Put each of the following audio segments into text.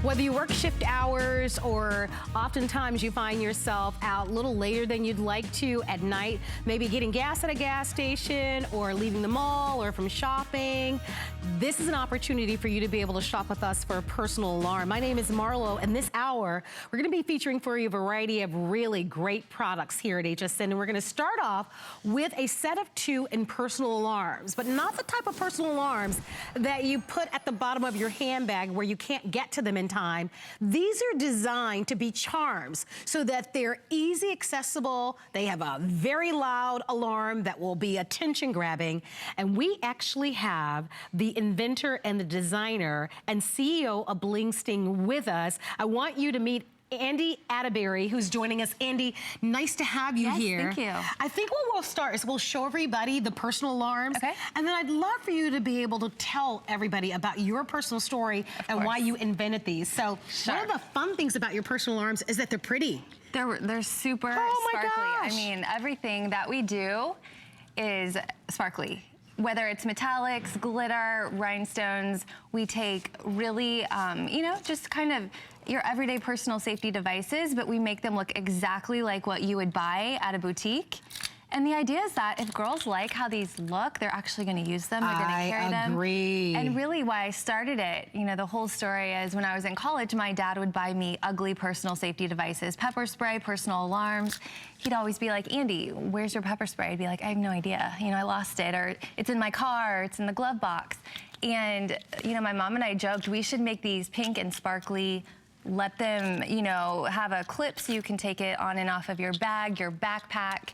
Whether you work shift hours or oftentimes you find yourself out a little later than you'd like to at night, maybe getting gas at a gas station or leaving the mall or from shopping, this is an opportunity for you to be able to shop with us for a personal alarm. My name is Marlo, and this hour, we're gonna be featuring for you a variety of really great products here at HSN, and we're gonna start off with a set of 2 in personal alarms, but not the type of personal alarms that you put at the bottom of your handbag where you can't get to them in time. These are designed to be charms so that they're easy accessible. They have a very loud alarm that will be attention grabbing. And we actually have the inventor and the designer and CEO of Bling Sting with us. I want you to meet Andy Atterbury, who's joining us. Andy, nice to have you here. Thank you. I think what we'll start is we'll show everybody the personal alarms. Okay. And then I'd love for you to be able to tell everybody about your personal story and why you invented these. So one of the fun things about your personal alarms is that they're pretty. They're super sparkly. I mean, everything that we do is sparkly. Whether it's metallics, glitter, rhinestones, we take really, you know, just kind of your everyday personal safety devices, but we make them look exactly like what you would buy at a boutique. And the idea is that if girls like how these look, they're actually gonna use them, they're gonna carry them. I agree. And really why I started it, you know, the whole story is when I was in college, my dad would buy me ugly personal safety devices, pepper spray, personal alarms. He'd always be like, Andy, where's your pepper spray? I'd be like, I have no idea. You know, I lost it, or it's in my car, or it's in the glove box. And, you know, my mom and I joked, we should make these pink and sparkly, let them, you know, have a clip so you can take it on and off of your bag, your backpack.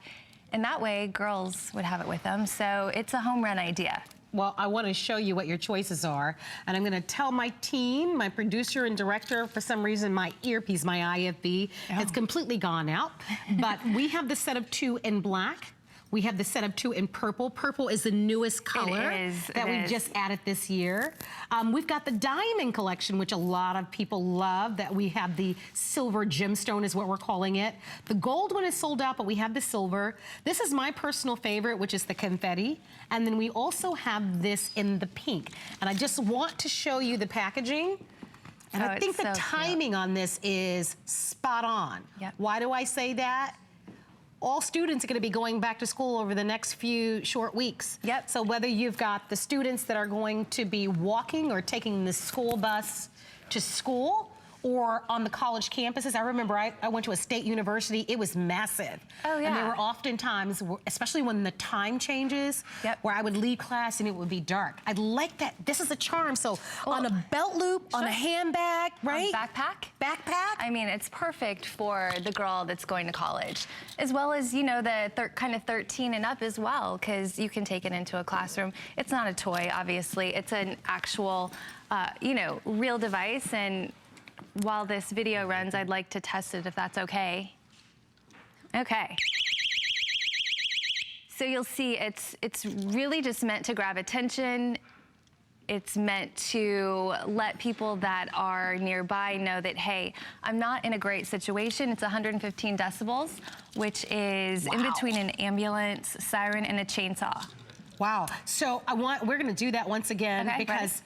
And that way, girls would have it with them. So it's a home run idea. Well, I want to show you what your choices are. And I'm going to tell my team, my producer and director, for some reason, my earpiece, my IFB, has completely gone out. But we have the set of 2 in black. We have the set of 2 in purple. Purple is the newest color that we just added this year. We've got the diamond collection, which a lot of people love, that we have the silver gemstone is what we're calling it. The gold one is sold out, but we have the silver. This is my personal favorite, which is the confetti. And then we also have this in the pink. And I just want to show you the packaging. And I think the timing on this is spot on. Why do I say that? All students are going to be going back to school over the next few short weeks. So whether you've got the students that are going to be walking or taking the school bus to school, or on the college campuses. I remember I went to a state university. It was massive. And there were often times, especially when the time changes, where I would leave class and it would be dark. I like that. This is a charm. So on a belt loop, on a handbag, right? Backpack. Backpack. I mean, it's perfect for the girl that's going to college, as well as, you know, the kind of 13 and up as well, because you can take it into a classroom. It's not a toy, obviously. It's an actual, you know, real device. And while this video runs, I'd like to test it if that's okay. Okay. So you'll see it's really just meant to grab attention. It's meant to let people that are nearby know that, hey, I'm not in a great situation. It's 115 decibels, which is in between an ambulance, siren, and a chainsaw. Wow. So we're gonna do that once again because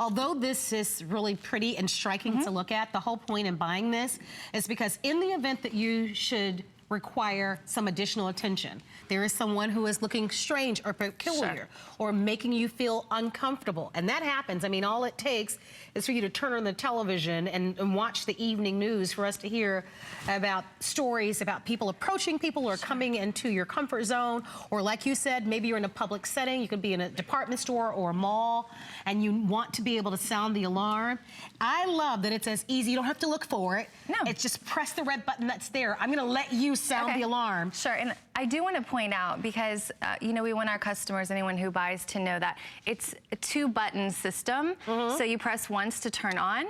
although this is really pretty and striking to look at, the whole point in buying this is because in the event that you should require some additional attention, there is someone who is looking strange or peculiar or making you feel uncomfortable. And that happens. I mean, all it takes is for you to turn on the television and watch the evening news for us to hear about stories about people approaching people or coming into your comfort zone. Or like you said, maybe you're in a public setting. You could be in a department store or a mall and you want to be able to sound the alarm. I love that it's as easy. You don't have to look for it. No. It's just press the red button that's there. I'm going to let you sound the alarm. Sure. And I do want to point out, because you know, we want our customers, anyone who buys, to know that it's a 2-button system. So you press once to turn on,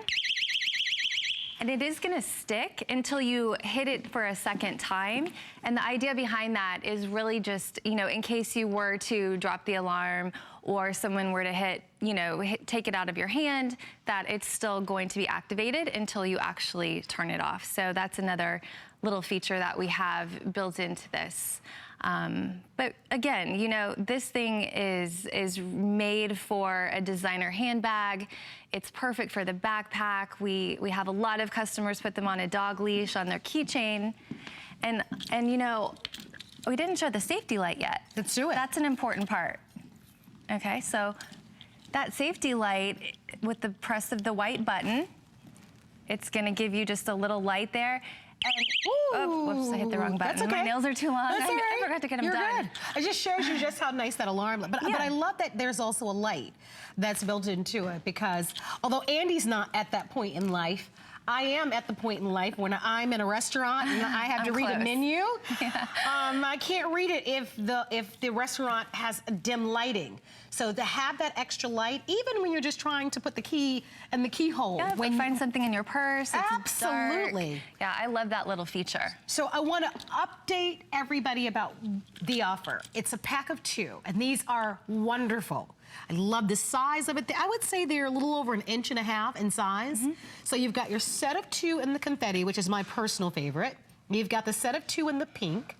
and it is going to stick until you hit it for a second time. And the idea behind that is really just, you know, in case you were to drop the alarm or someone were to hit, you know, take it out of your hand, that it's still going to be activated until you actually turn it off. So that's another little feature that we have built into this. But again, you know, this thing is made for a designer handbag. It's perfect for the backpack. We have a lot of customers put them on a dog leash, on their keychain. And you know, we didn't show the safety light yet. Let's do it. That's an important part. Okay, so that safety light, with the press of the white button, it's gonna give you just a little light there. And, oh, whoops, I hit the wrong button. That's okay. My nails are too long. That's all right. I forgot to get them You're done. Good. It just shows you just how nice that alarm is. But I love that there's also a light that's built into it, because although Andy's not at that point in life, I am at the point in life when I'm in a restaurant and I have to read a menu. Yeah. I can't read it if the restaurant has dim lighting. So to have that extra light, even when you're just trying to put the key in the keyhole. Yeah, when you find something in your purse, it's absolutely dark. Yeah, I love that little feature. So I want to update everybody about the offer. It's a pack of 2, and these are wonderful. I love the size of it. I would say they're a little over 1.5 inches in size. So you've got your set of 2 in the confetti, which is my personal favorite. You've got the set of 2 in the pink.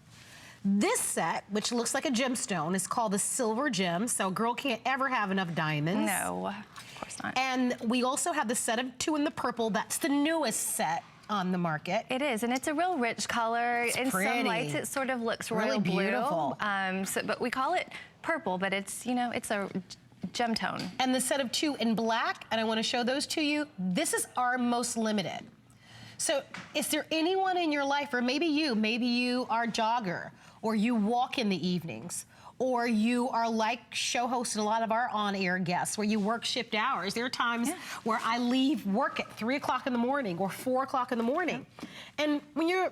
This set, which looks like a gemstone, is called the silver gem. So a girl can't ever have enough diamonds. No, of course not. And we also have the set of 2 in the purple. That's the newest set on the market. It is, and it's a real rich color. In some lights, it sort of looks royal blue. Beautiful. But we call it purple, but it's, you know, it's a gem tone. And the set of 2 in black, and I want to show those to you. This is our most limited. So is there anyone in your life, or maybe you are a jogger, or you walk in the evenings, or you are like show hosts and a lot of our on-air guests where you work shift hours. There are times where I leave work at 3 o'clock in the morning or 4 o'clock in the morning. And when you're,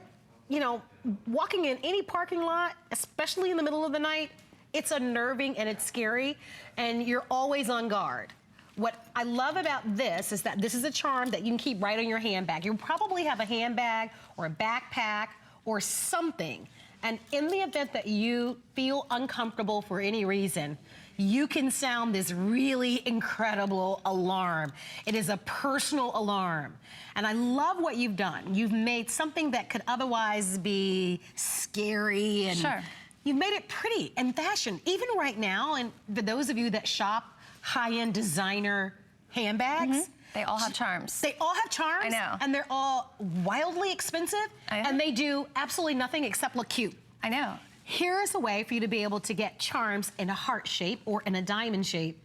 you know, walking in any parking lot, especially in the middle of the night, it's unnerving and it's scary, and you're always on guard. What I love about this is that this is a charm that you can keep right on your handbag. You probably have a handbag or a backpack or something. And in the event that you feel uncomfortable for any reason, you can sound this really incredible alarm. It is a personal alarm. And I love what you've done. You've made something that could otherwise be scary, and you've made it pretty and fashion. Even right now, and for those of you that shop high-end designer handbags, they all have charms. They all have charms. I know. And they're all wildly expensive. And they do absolutely nothing except look cute. I know. Here's a way for you to be able to get charms in a heart shape or in a diamond shape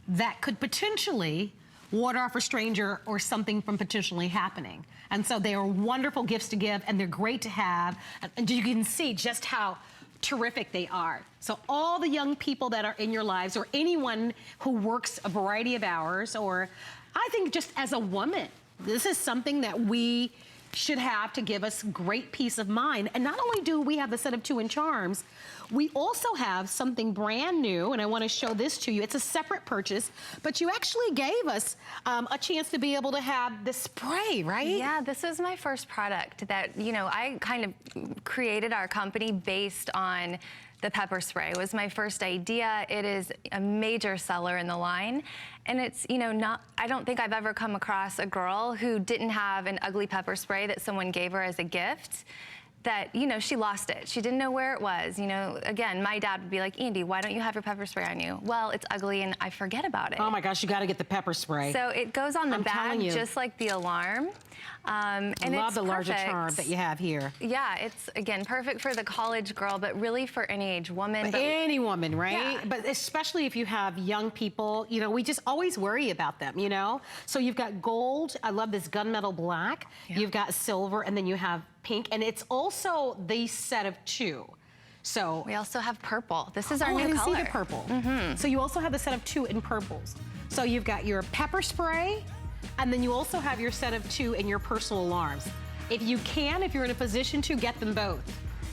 that could potentially ward off a stranger or something from potentially happening. And so they are wonderful gifts to give, and they're great to have. And you can see just how terrific they are. So all the young people that are in your lives, or anyone who works a variety of hours, or I think just as a woman, this is something that we should have to give us great peace of mind. And not only do we have the set of 2 in charms, we also have something brand new, and I want to show this to you. It's a separate purchase, but you actually gave us a chance to be able to have the spray, right? Yeah, this is my first product that, you know, I kind of created our company based on the pepper spray. It was my first idea. It is a major seller in the line. And it's, you know, I don't think I've ever come across a girl who didn't have an ugly pepper spray that someone gave her as a gift, that, you know, she lost it. She didn't know where it was. You know, again, my dad would be like, Andy, why don't you have your pepper spray on you? Well, it's ugly and I forget about it. Oh my gosh, you gotta get the pepper spray. So it goes on the bag just like the alarm. And I love the larger charm that you have here. Yeah, it's, again, perfect for the college girl, but really for any age woman. But any woman, right? Yeah. But especially if you have young people, you know, we just always worry about them, you know? So you've got gold, I love this gunmetal black, you've got silver, and then you have pink, and it's also the set of 2. So we also have purple. This is our new color. I didn't see the purple. So you also have the set of 2 in purples. So you've got your pepper spray, and then you also have your set of 2 in your personal alarms. If you can, if you're in a position to, get them both.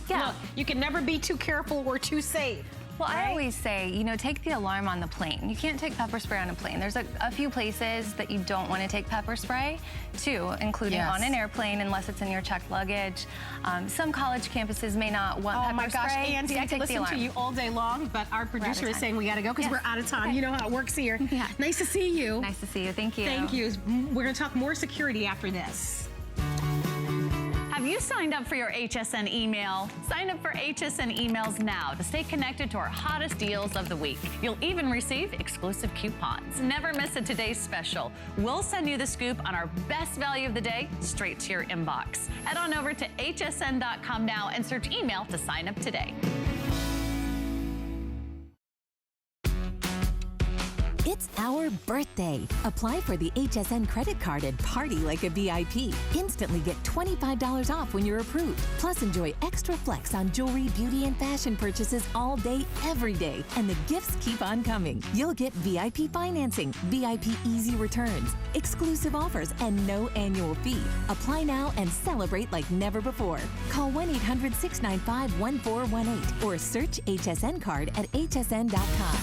Yeah. Look, you can never be too careful or too safe. Well, right? I always say, you know, take the alarm on the plane. You can't take pepper spray on a plane. There's a few places that you don't want to take pepper spray too, including on an airplane unless it's in your checked luggage. Some college campuses may not want pepper spray. Oh my gosh, Andy, I could listen to you all day long, but our producer is saying we got to go because we're out of time. Okay. You know how it works here. Yeah. Nice to see you. Nice to see you. Thank you. Thank you. We're going to talk more security after this. Have you signed up for your HSN email? Sign up for HSN emails now to stay connected to our hottest deals of the week. You'll even receive exclusive coupons. Never miss a today's special. We'll send you the scoop on our best value of the day straight to your inbox. Head on over to hsn.com now and search email to sign up today. It's our birthday. Apply for the HSN credit card and party like a VIP. Instantly get $25 off when you're approved. Plus enjoy extra flex on jewelry, beauty, and fashion purchases all day, every day. And the gifts keep on coming. You'll get VIP financing, VIP easy returns, exclusive offers, and no annual fee. Apply now and celebrate like never before. Call 1-800-695-1418 or search HSN card at hsn.com.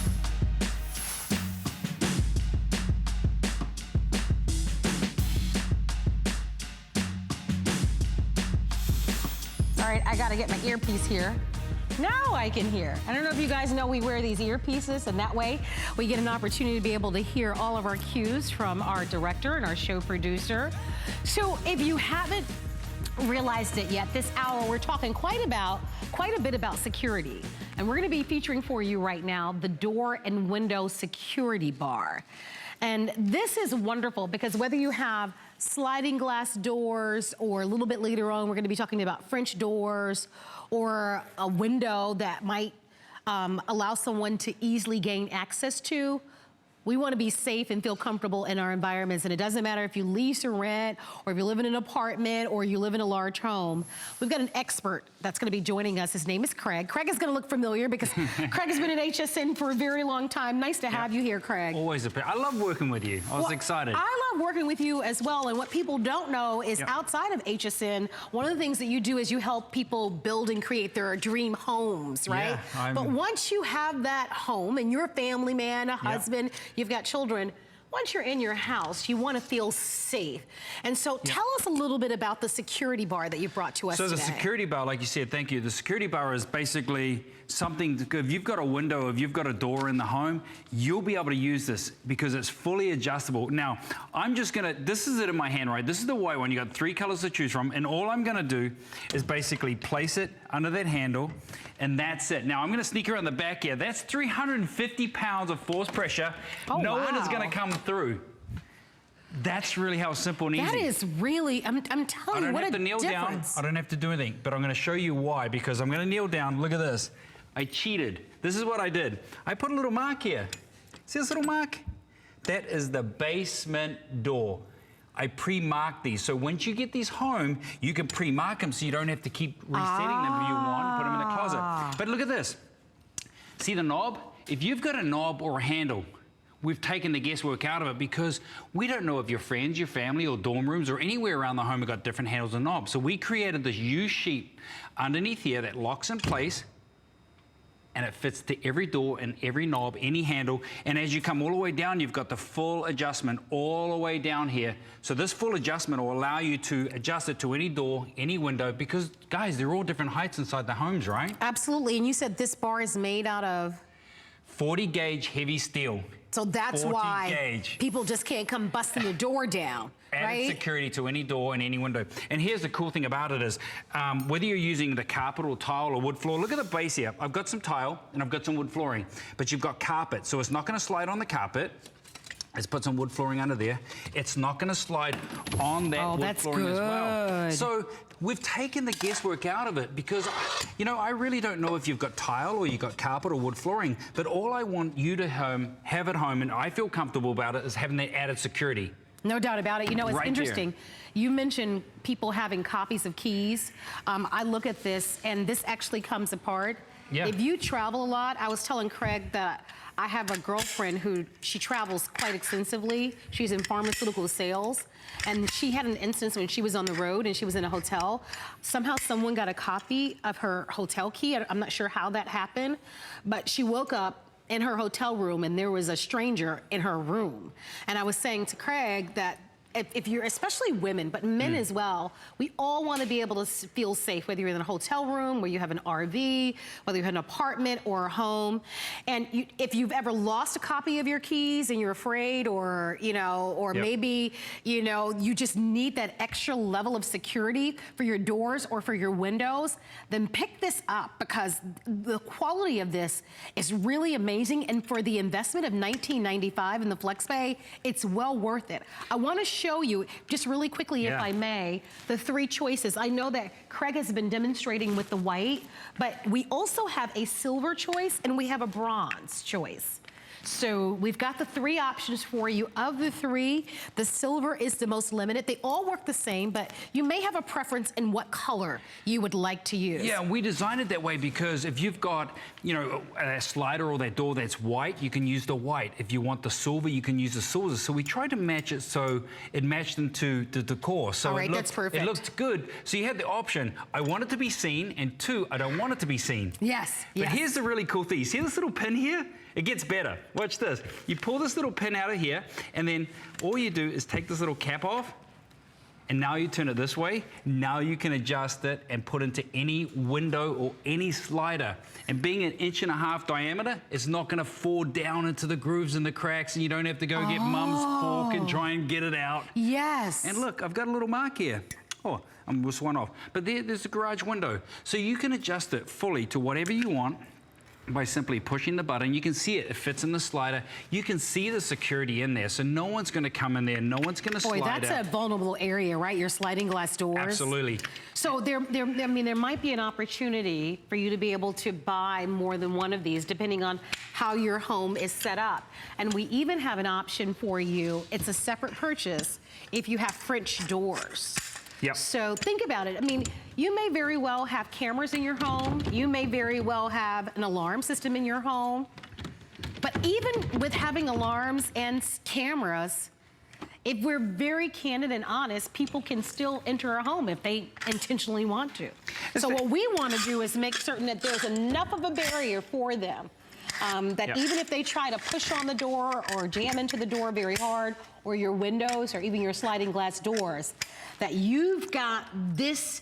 All right, I gotta get my earpiece here. Now I can hear. I don't know if you guys know we wear these earpieces, and that way we get an opportunity to be able to hear all of our cues from our director and our show producer. So if you haven't realized it yet, this hour we're talking quite a bit about security. And we're gonna be featuring for you right now the door and window security bar. And this is wonderful because whether you have sliding glass doors, or a little bit later on, we're gonna be talking about French doors, or a window that might allow someone to easily gain access to. We want to be safe and feel comfortable in our environments, and it doesn't matter if you lease or rent, or if you live in an apartment, or you live in a large home. We've got an expert that's going to be joining us. His name is Craig. Craig is going to look familiar because Craig has been at HSN for a very long time. Nice to have you here, Craig. Always a pleasure. I love working with you. I was excited. I love working with you as well, and what people don't know is outside of HSN, one of the things that you do is you help people build and create their dream homes, right? Yeah, but once you have that home and you're a family man, a husband, you've got children, once you're in your house, you want to feel safe. And so tell us a little bit about the security bar that you brought to us today. So the security bar, like you said, thank you. The security bar is basically something, if you've got a window, if you've got a door in the home, you'll be able to use this because it's fully adjustable. Now, I'm just gonna, this is it in my hand, right? This is the white one. You got 3 colors to choose from, and all I'm gonna do is basically place it under that handle, and that's it. Now, I'm gonna sneak around the back here. That's 350 pounds of force pressure. No one is gonna come through. That's really how simple and easy. That is really, I'm telling you, what a difference. I don't have to kneel down. I don't have to do anything, but I'm gonna show you why, because I'm gonna kneel down. Look at this. I cheated. This is what I did. I put a little mark here. See this little mark? That is the basement door. I pre-marked these. So once you get these home, you can pre-mark them so you don't have to keep resetting them if you want, put them in the closet. But look at this. See the knob? If you've got a knob or a handle, we've taken the guesswork out of it because we don't know if your friends, your family, or dorm rooms, or anywhere around the home have got different handles and knobs. So we created this U-sheet underneath here that locks in place, and it fits to every door and every knob, any handle. And as you come all the way down, you've got the full adjustment all the way down here. So this full adjustment will allow you to adjust it to any door, any window, because guys, they're all different heights inside the homes, right? Absolutely, and you said this bar is made out of? 40 gauge heavy steel. So that's why people just can't come busting the door down, right? Added security to any door and any window. And here's the cool thing about it is, whether you're using the carpet or tile or wood floor, look at the base here. I've got some tile and I've got some wood flooring, but you've got carpet. So it's not gonna slide on the carpet. Let's put some wood flooring under there. It's not gonna slide on that wood flooring as well. So we've taken the guesswork out of it because, you know, I really don't know if you've got tile or you've got carpet or wood flooring, but all I want you to have at home, and I feel comfortable about it, is having that added security. No doubt about it. You know, it's interesting. You mentioned people having copies of keys. I look at this, and this actually comes apart. Yeah. If you travel a lot, I was telling Craig that I have a girlfriend who, she travels quite extensively. She's in pharmaceutical sales. And she had an instance when she was on the road and she was in a hotel. Somehow someone got a copy of her hotel key. I'm not sure how that happened, but she woke up in her hotel room and there was a stranger in her room. And I was saying to Craig that if you're, especially women, but men as well, we all want to be able to feel safe, whether you're in a hotel room, where you have an RV, whether you have an apartment or a home. And if you've ever lost a copy of your keys and you're afraid, or, you know, or maybe, you know, you just need that extra level of security for your doors or for your windows, then pick this up, because the quality of this is really amazing. And for the investment of $19.95 in the FlexPay, it's well worth it. I want to show you just really quickly, if I may, the 3 choices. I know that Craig has been demonstrating with the white, but we also have a silver choice and we have a bronze choice. So we've got the 3 options for you. Of the 3, the silver is the most limited. They all work the same, but you may have a preference in what color you would like to use. Yeah, we designed it that way because if you've got, you know, a slider or that door that's white, you can use the white. If you want the silver, you can use the silver. So we tried to match it so it matched into the decor. So all right, that's perfect. It looked good. So you had the option, I want it to be seen, and 2, I don't want it to be seen. Yes, But here's the really cool thing. You see this little pin here? It gets better. Watch this. You pull this little pin out of here, and then all you do is take this little cap off, and now you turn it this way. Now you can adjust it and put into any window or any slider. And being an 1.5 inch diameter, it's not gonna fall down into the grooves and the cracks, and you don't have to go get mum's fork and try and get it out. Yes. And look, I've got a little mark here. Oh, I'm just one off. But there's the garage window. So you can adjust it fully to whatever you want by simply pushing the button. You can see it fits in the slider. You can see the security in there, so no one's gonna come in there, no one's gonna slide out. Boy, that's a vulnerable area, right? Your sliding glass doors. Absolutely. So there might be an opportunity for you to be able to buy more than one of these, depending on how your home is set up. And we even have an option for you. It's a separate purchase if you have French doors. Yep. So think about it. I mean, you may very well have cameras in your home. You may very well have an alarm system in your home. But even with having alarms and cameras, if we're very candid and honest, people can still enter a home if they intentionally want to. So what we want to do is make certain that there's enough of a barrier for them. That even if they try to push on the door or jam into the door very hard, or your windows or even your sliding glass doors, that you've got this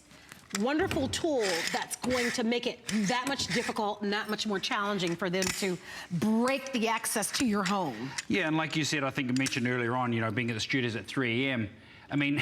wonderful tool that's going to make it that much difficult and that much more challenging for them to break the access to your home. Yeah, and like you said, I think you mentioned earlier on, you know, being at the studios at 3 a.m. I mean,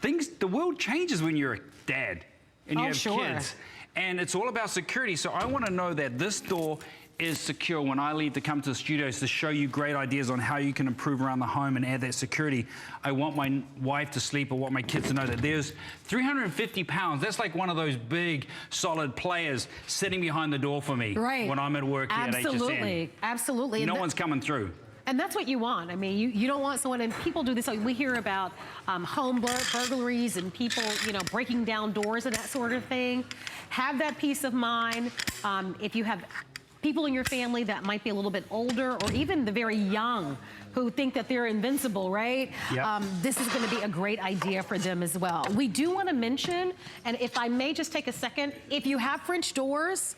the world changes when you're a dad and you have kids. And it's all about security. So I want to know that this door is secure when I leave to come to the studios to show you great ideas on how you can improve around the home and add that security. I want my wife to sleep, or want my kids to know that there's 350 pounds. That's like one of those big, solid players sitting behind the door for me when I'm at work here at HSN. Absolutely. No one's coming through. And that's what you want. I mean, you don't want someone, and people do this. We hear about home burglaries and people, you know, breaking down doors and that sort of thing. Have that peace of mind. If you have people in your family that might be a little bit older, or even the very young who think that they're invincible, right? Yep. This is gonna be a great idea for them as well. We do wanna mention, and if I may just take a second, if you have French doors,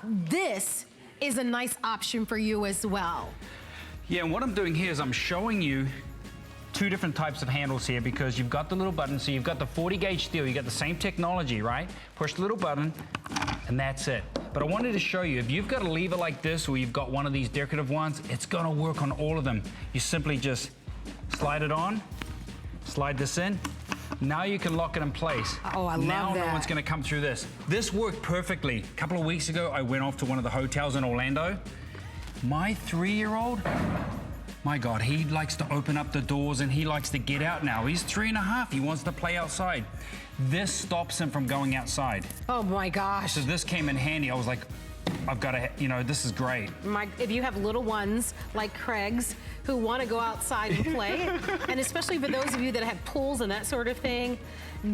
this is a nice option for you as well. Yeah, and what I'm doing here is I'm showing you 2 different types of handles here, because you've got the little button, so you've got the 40 gauge steel, you've got the same technology, right? Push the little button, and that's it. But I wanted to show you, if you've got a lever like this, or you've got one of these decorative ones, it's gonna work on all of them. You simply just slide it on, slide this in. Now you can lock it in place. Oh, I love that. Now no one's gonna come through this. This worked perfectly. A couple of weeks ago, I went off to one of the hotels in Orlando. My 3-year-old, my God, he likes to open up the doors and he likes to get out now. He's 3.5, he wants to play outside. This stops him from going outside. Oh my gosh. So this came in handy. I was like, I've got to, you know, this is great. If you have little ones like Craig's who want to go outside and play, and especially for those of you that have pools and that sort of thing,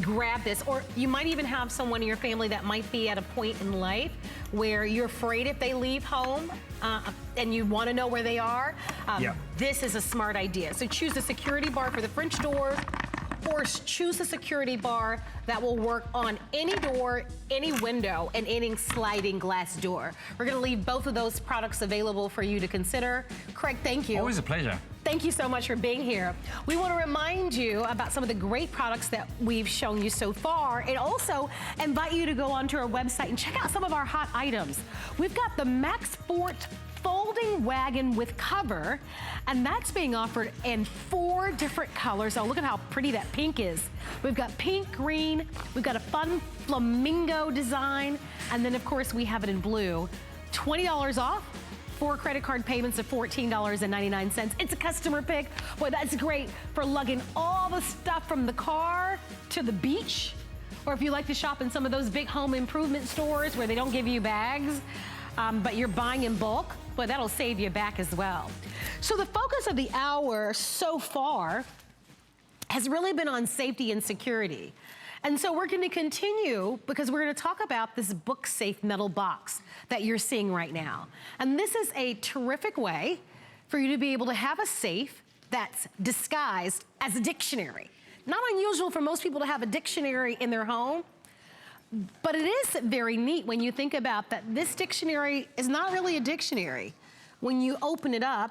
grab this. Or you might even have someone in your family that might be at a point in life where you're afraid if they leave home and you want to know where they are. This is a smart idea. So choose a security bar for the French doors, or choose a security bar that will work on any door, any window, and any sliding glass door. We're gonna leave both of those products available for you to consider. Craig, thank you. Always a pleasure. Thank you so much for being here. We want to remind you about some of the great products that we've shown you so far, and also invite you to go onto our website and check out some of our hot items. We've got the Max Sport folding wagon with cover, and that's being offered in 4 different colors. Oh, look at how pretty that pink is. We've got pink, green, we've got a fun flamingo design, and then of course we have it in blue. $20 off, 4 credit card payments of $14.99. It's a customer pick. Boy, that's great for lugging all the stuff from the car to the beach, or if you like to shop in some of those big home improvement stores where they don't give you bags, but you're buying in bulk. Well, that'll save you back as well. So the focus of the hour so far has really been on safety and security. And so we're gonna continue because we're gonna talk about this book safe metal box that you're seeing right now. And this is a terrific way for you to be able to have a safe that's disguised as a dictionary. Not unusual for most people to have a dictionary in their home, but it is very neat when you think about that this dictionary is not really a dictionary. When you open it up,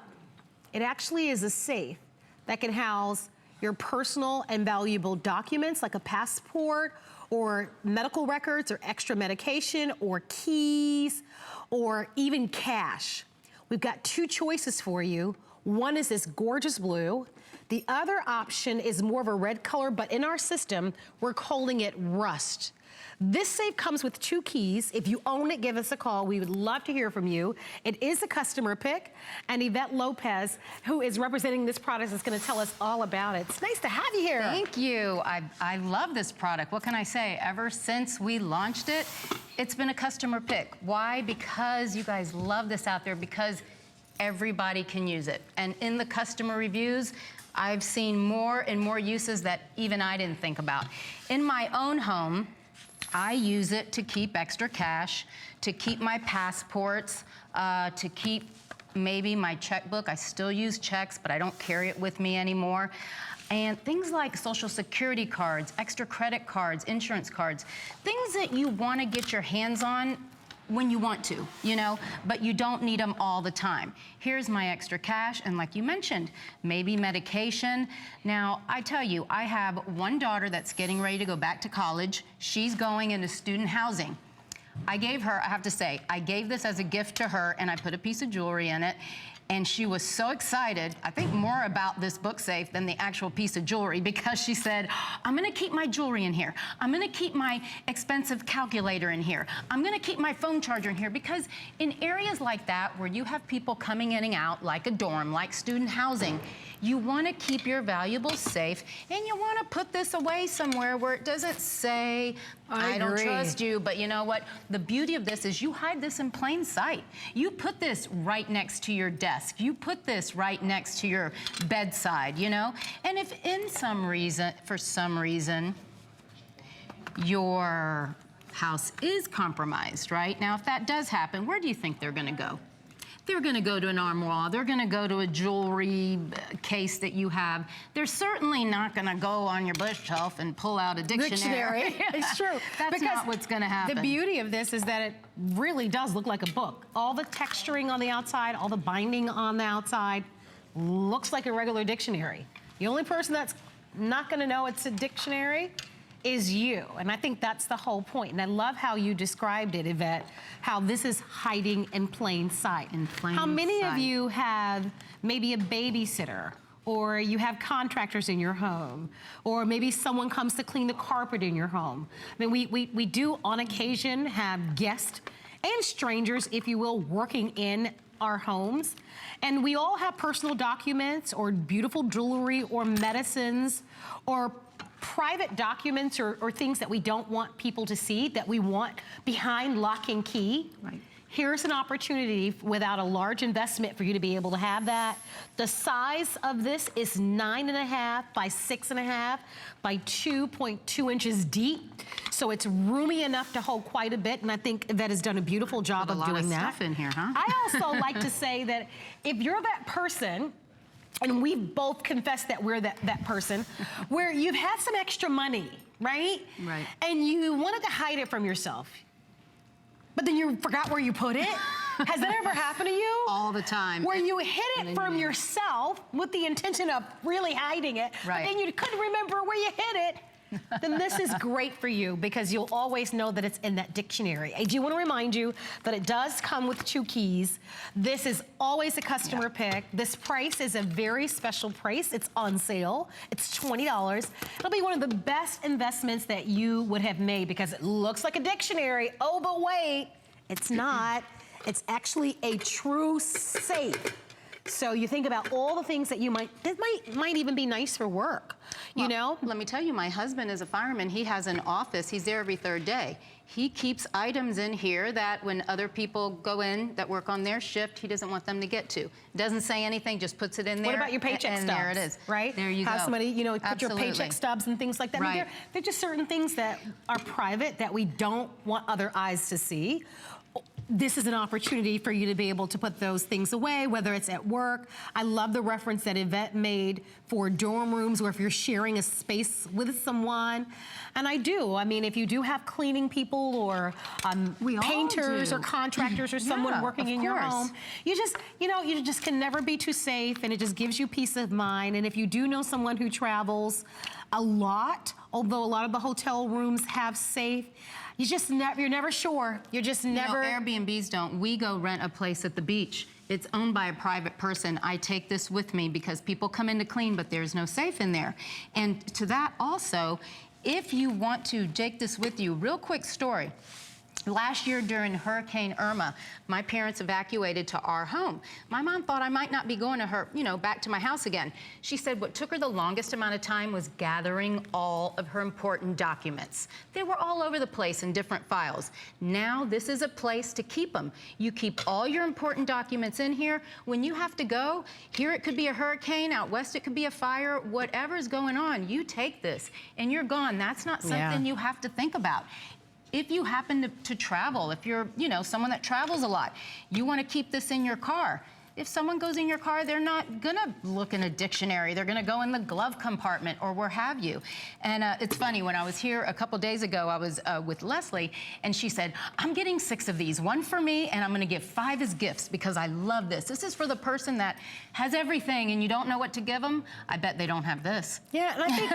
it actually is a safe that can house your personal and valuable documents like a passport or medical records or extra medication or keys or even cash. We've got 2 choices for you. One is this gorgeous blue. The other option is more of a red color, but in our system, we're calling it rust. This safe comes with 2 keys. If you own it, give us a call. We would love to hear from you. It is a customer pick, and Yvette Lopez, who is representing this product, is gonna tell us all about it. It's nice to have you here. Thank you. I love this product. What can I say? Ever since we launched it, it's been a customer pick. Why? Because you guys love this out there, because everybody can use it. And in the customer reviews, I've seen more and more uses that even I didn't think about. In my own home, I use it to keep extra cash, to keep my passports, to keep maybe my checkbook. I still use checks, but I don't carry it with me anymore. And things like Social Security cards, extra credit cards, insurance cards, things that you want to get your hands on when you want to, you know, but you don't need them all the time. Here's my extra cash, and like you mentioned, maybe medication. Now, I tell you, I have one daughter that's getting ready to go back to college. She's going into student housing. I gave her, I have to say, I gave this as a gift to her, and I put a piece of jewelry in it. And she was so excited, I think more about this book safe than the actual piece of jewelry, because she said, I'm gonna keep my jewelry in here. I'm gonna keep my expensive calculator in here. I'm gonna keep my phone charger in here, because in areas like that where you have people coming in and out, like a dorm, like student housing, you wanna keep your valuables safe, and you wanna put this away somewhere where it doesn't say, I don't trust you, but you know what? The beauty of this is you hide this in plain sight. You put this right next to your desk. You put this right next to your bedside, you know? And if for some reason, your house is compromised, right? Now, if that does happen, where do you think they're gonna go? They're gonna go to an armoire. They're gonna go to a jewelry case that you have. They're certainly not gonna go on your bookshelf and pull out a dictionary. It's true. That's not what's gonna happen. The beauty of this is that it really does look like a book. All the texturing on the outside, all the binding on the outside, looks like a regular dictionary. The only person that's not gonna know it's a dictionary is you. And I think that's the whole point. And I love how you described it, Yvette, how this is hiding in plain sight. In plain sight. How many of you have maybe a babysitter, or you have contractors in your home, or maybe someone comes to clean the carpet in your home? I mean, we do on occasion have guests and strangers, if you will, working in our homes. And we all have personal documents or beautiful jewelry or medicines or private documents or things that we don't want people to see, that we want behind lock and key. Right. Here's an opportunity without a large investment for you to be able to have that. The size of this is 9.5 by 6.5 by 2.2 inches deep. So it's roomy enough to hold quite a bit, and I think Yvette has done a beautiful job of doing that. A lot of stuff in here, huh? I also like to say that if you're that person, and we've both confessed that we're that person, where you've had some extra money, right? Right. And you wanted to hide it from yourself, but then you forgot where you put it. Has that ever happened to you? All the time. Where you hid it from yourself with the intention of really hiding it, Right. but then you couldn't remember where you hid it. Then this is great for you because you'll always know that it's in that dictionary. I do want to remind you that it does come with 2 keys. This is always a customer pick. This price is a very special price. It's on sale. It's $20. It'll be one of the best investments that you would have made because it looks like a dictionary. Oh, but wait, it's not. It's actually a true safe. So you think about all the things that you this might even be nice for work, you know? Let me tell you, my husband is a fireman. He has an office. He's there every 3rd day. He keeps items in here that when other people go in that work on their shift, he doesn't want them to get to. Doesn't say anything, just puts it in there. What about your paycheck and stubs? there it is. Right? There you Have go. somebody, you know, put your Absolutely. paycheck stubs and things like that. I mean, Right. they're just certain things that are private that we don't want other eyes to see. This is an opportunity for you to be able to put those things away, whether it's at work. I love the reference that Yvette made for dorm rooms or if you're sharing a space with someone. And I do. I mean, if you do have cleaning people or We all painters do. or contractors or someone Yeah, working of in your course. home, you just can never be too safe, and it just gives you peace of mind. And if you do know someone who travels a lot, although a lot of the hotel rooms have safe, you're never sure. You're just never. You know, Airbnbs don't. We go rent a place at the beach. It's owned by a private person. I take this with me because people come in to clean, but there's no safe in there. And to that also, if you want to take this with you, real quick story. Last year during Hurricane Irma, my parents evacuated to our home. My mom thought I might not be going to her, back to my house again. She said what took her the longest amount of time was gathering all of her important documents. They were all over the place in different files. Now this is a place to keep them. You keep all your important documents in here. When you have to go, here it could be a hurricane, out west it could be a fire, whatever's going on, you take this and you're gone. That's not something you have to think about. If you happen to travel, if you're, someone that travels a lot, you want to keep this in your car. If someone goes in your car, they're not gonna look in a dictionary. They're gonna go in the glove compartment or where have you. And it's funny, when I was here a couple days ago, I was with Leslie, and she said, I'm getting 6 of these, 1 for me, and I'm gonna give 5 as gifts because I love this. This is for the person that has everything and you don't know what to give them. I bet they don't have this. Yeah, and I think,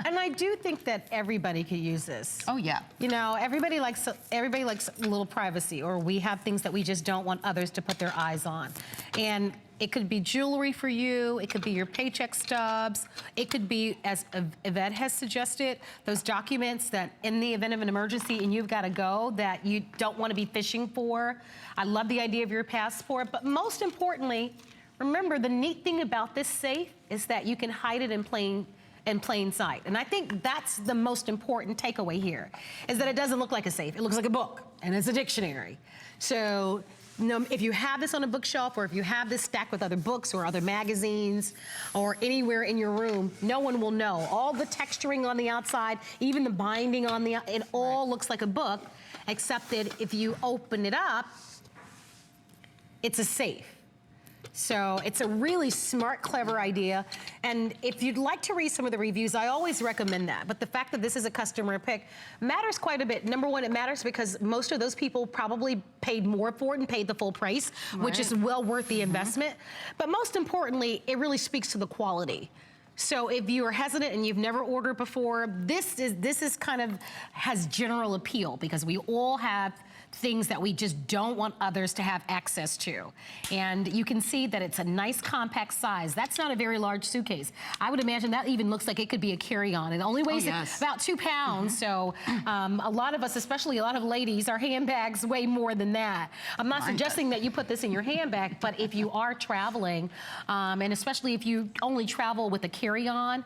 and I do think that everybody could use this. Oh yeah. Everybody likes a little privacy, or we have things that we just don't want others to put their eyes on. And it could be jewelry for you, it could be your paycheck stubs, it could be, as Yvette has suggested, those documents that in the event of an emergency and you've got to go that you don't want to be fishing for. I love the idea of your passport, but most importantly, remember the neat thing about this safe is that you can hide it in plain sight. And I think that's the most important takeaway here, is that it doesn't look like a safe. It looks like a book, and it's a dictionary. So if you have this on a bookshelf, or if you have this stacked with other books or other magazines or anywhere in your room, no one will know. All the texturing on the outside, even the binding on the, it all looks like a book, except that if you open it up, it's a safe. So it's a really smart, clever idea. And if you'd like to read some of the reviews, I always recommend that. But the fact that this is a customer pick matters quite a bit. Number one, it matters because most of those people probably paid more for it and paid the full price, which is well worth the investment. But most importantly, it really speaks to the quality. So if you are hesitant and you've never ordered before, this is kind of has general appeal because we all have things that we just don't want others to have access to. And you can see that it's a nice compact size. That's not a very large suitcase. I would imagine that even looks like it could be a carry-on. It only weighs about 2 pounds. So a lot of us, especially a lot of ladies, our handbags weigh more than that. I'm not suggesting that you put this in your handbag, but if you are traveling, and especially if you only travel with a carry-on,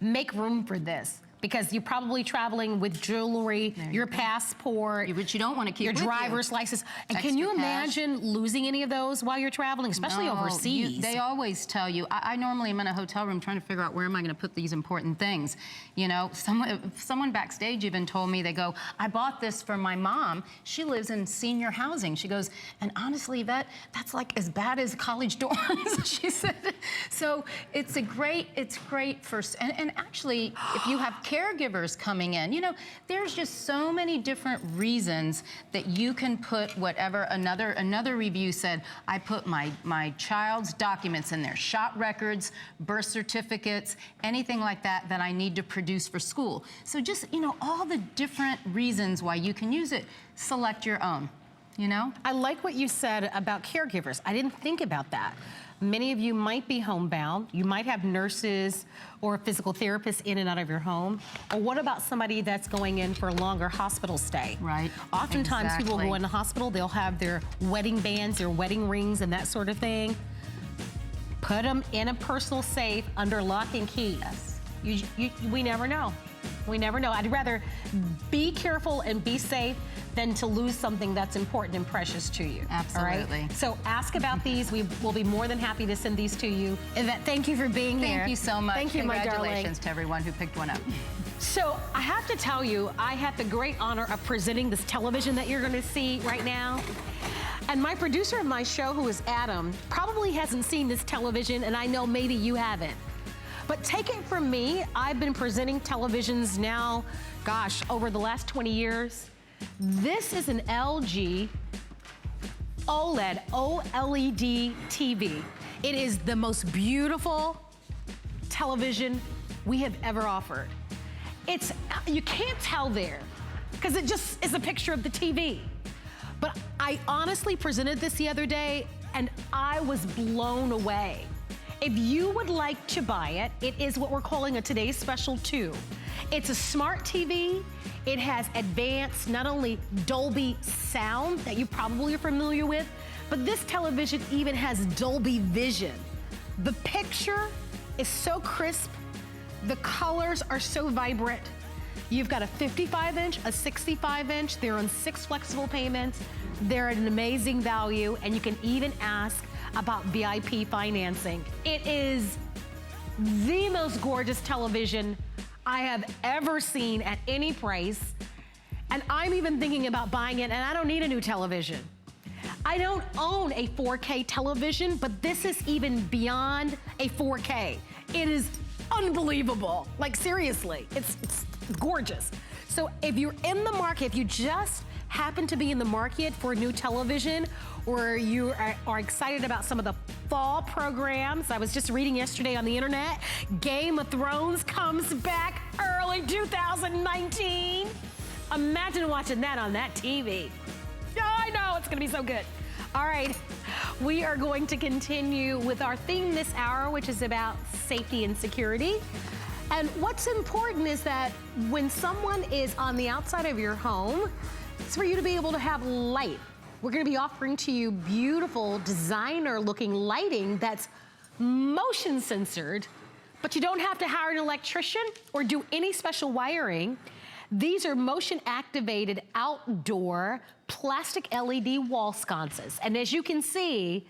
make room for this. because you're probably traveling with jewelry, your passport, which you don't want to keep your with you. driver's license. And Extra can you cash. imagine losing any of those while you're traveling, especially No, overseas? they always tell you. I normally am in a hotel room trying to figure out where am I going to put these important things. You know, someone backstage even told me, they go, I bought this for my mom. She lives in senior housing. She goes, and honestly, that's like as bad as college dorms, she said. So it's great for, and actually, if you have caregivers coming in, you know, there's just so many different reasons that you can put whatever. Another review said, I put my child's documents in there, shop records, birth certificates, anything like that that I need to produce for school. So just, you know, all the different reasons why you can use it. Select your own, you know? I like what you said about caregivers. I didn't think about that. Many of you might be homebound. You might have nurses or physical therapists in and out of your home. Or what about somebody that's going in for a longer hospital stay? Right. Oftentimes people Exactly. go in the hospital, they'll have their wedding bands, their wedding rings, and that sort of thing. Put them in a personal safe under lock and key. Yes. We never know. We never know. I'd rather be careful and be safe than to lose something that's important and precious to you. Absolutely. All right? So ask about these. We will be more than happy to send these to you. Yvette, thank you for being here. Thank you so much. Thank you, my darling. Congratulations to everyone who picked one up. So I have to tell you, I had the great honor of presenting this television that you're going to see right now. And my producer of my show, who is Adam, probably hasn't seen this television, and I know maybe you haven't. But take it from me, I've been presenting televisions now, gosh, over the last 20 years. This is an LG OLED, OLED TV. It is the most beautiful television we have ever offered. You can't tell there, because it just is a picture of the TV. But I honestly presented this the other day, and I was blown away. If you would like to buy it, it is what we're calling a Today's Special 2. It's a smart TV. It has advanced, not only Dolby sound that you probably are familiar with, but this television even has Dolby Vision. The picture is so crisp. The colors are so vibrant. You've got a 55-inch, a 65-inch. They're on 6 flexible payments. They're at an amazing value, and you can even ask about VIP financing. It is the most gorgeous television I have ever seen at any price. And I'm even thinking about buying it, and I don't need a new television. I don't own a 4K television, but this is even beyond a 4K. It is unbelievable. Like, seriously, it's gorgeous. So if you're in the market, if you just happen to be in the market for a new television, or you are excited about some of the fall programs. I was just reading yesterday on the internet, Game of Thrones comes back early 2019. Imagine watching that on that TV. Yeah, I know, it's gonna be so good. All right, we are going to continue with our theme this hour, which is about safety and security. And what's important is that when someone is on the outside of your home, it's for you to be able to have light. We're gonna be offering to you beautiful designer-looking lighting that's motion censored, but you don't have to hire an electrician or do any special wiring. These are motion-activated outdoor plastic LED wall sconces. And as you can see,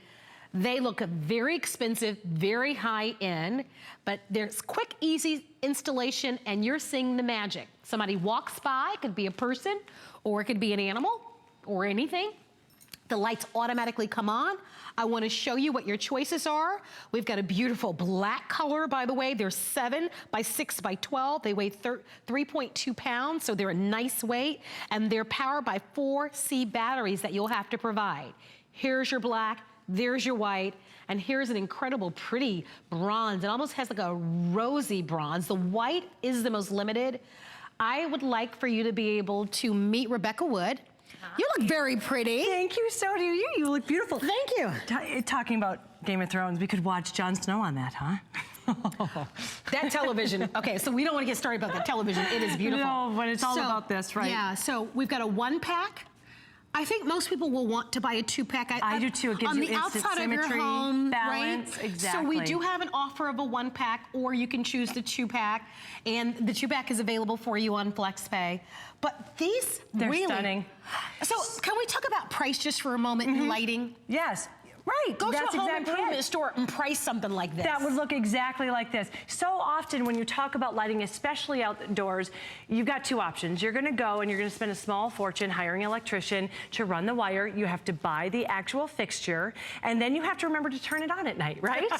they look very expensive, very high-end, but there's quick, easy installation, and you're seeing the magic. Somebody walks by, it could be a person, or it could be an animal, or anything. The lights automatically come on. I want to show you what your choices are. We've got a beautiful black color, by the way. They're 7 by 6 by 12. They weigh 3.2 pounds, so they're a nice weight, and they're powered by 4C batteries that you'll have to provide. Here's your black, there's your white, and here's an incredible pretty bronze. It almost has like a rosy bronze. The white is the most limited. I would like for you to be able to meet Rebecca Wood. You look very pretty. Thank you, so do you. You look beautiful. Thank you. Talking about Game of Thrones, we could watch Jon Snow on that, huh? That television, okay, so we don't want to get started about that television. It is beautiful. No, but it's all about this, right? Yeah, so we've got a 1-pack, I think most people will want to buy a 2-pack. I do too. It gives on you the instant outside symmetry, of your home, balance, right? exactly. So we do have an offer of a 1-pack, or you can choose the 2-pack, and the 2-pack is available for you on FlexPay. But these They're really stunning. So can we talk about price just for a moment and lighting? Yes. Right, Go that's to a home exactly improvement it. store and price something like this. That would look exactly like this. So often when you talk about lighting, especially outdoors, you've got two options. You're gonna go and you're gonna spend a small fortune hiring an electrician to run the wire. You have to buy the actual fixture, and then you have to remember to turn it on at night, right?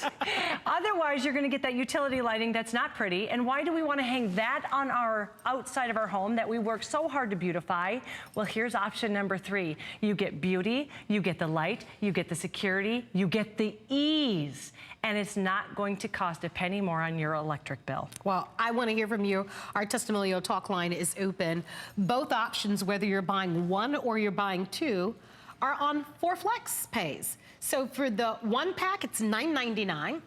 Otherwise, you're gonna get that utility lighting that's not pretty. And why do we wanna hang that on our outside of our home that we work so hard to beautify? Well, here's option number 3. You get beauty, you get the light, you get the security, you get the ease, and it's not going to cost a penny more on your electric bill. Well, I want to hear from you. Our testimonial talk line is open. Both options, whether you're buying 1 or you're buying 2, are on 4 flex pays. So for the 1-pack, it's $9.99,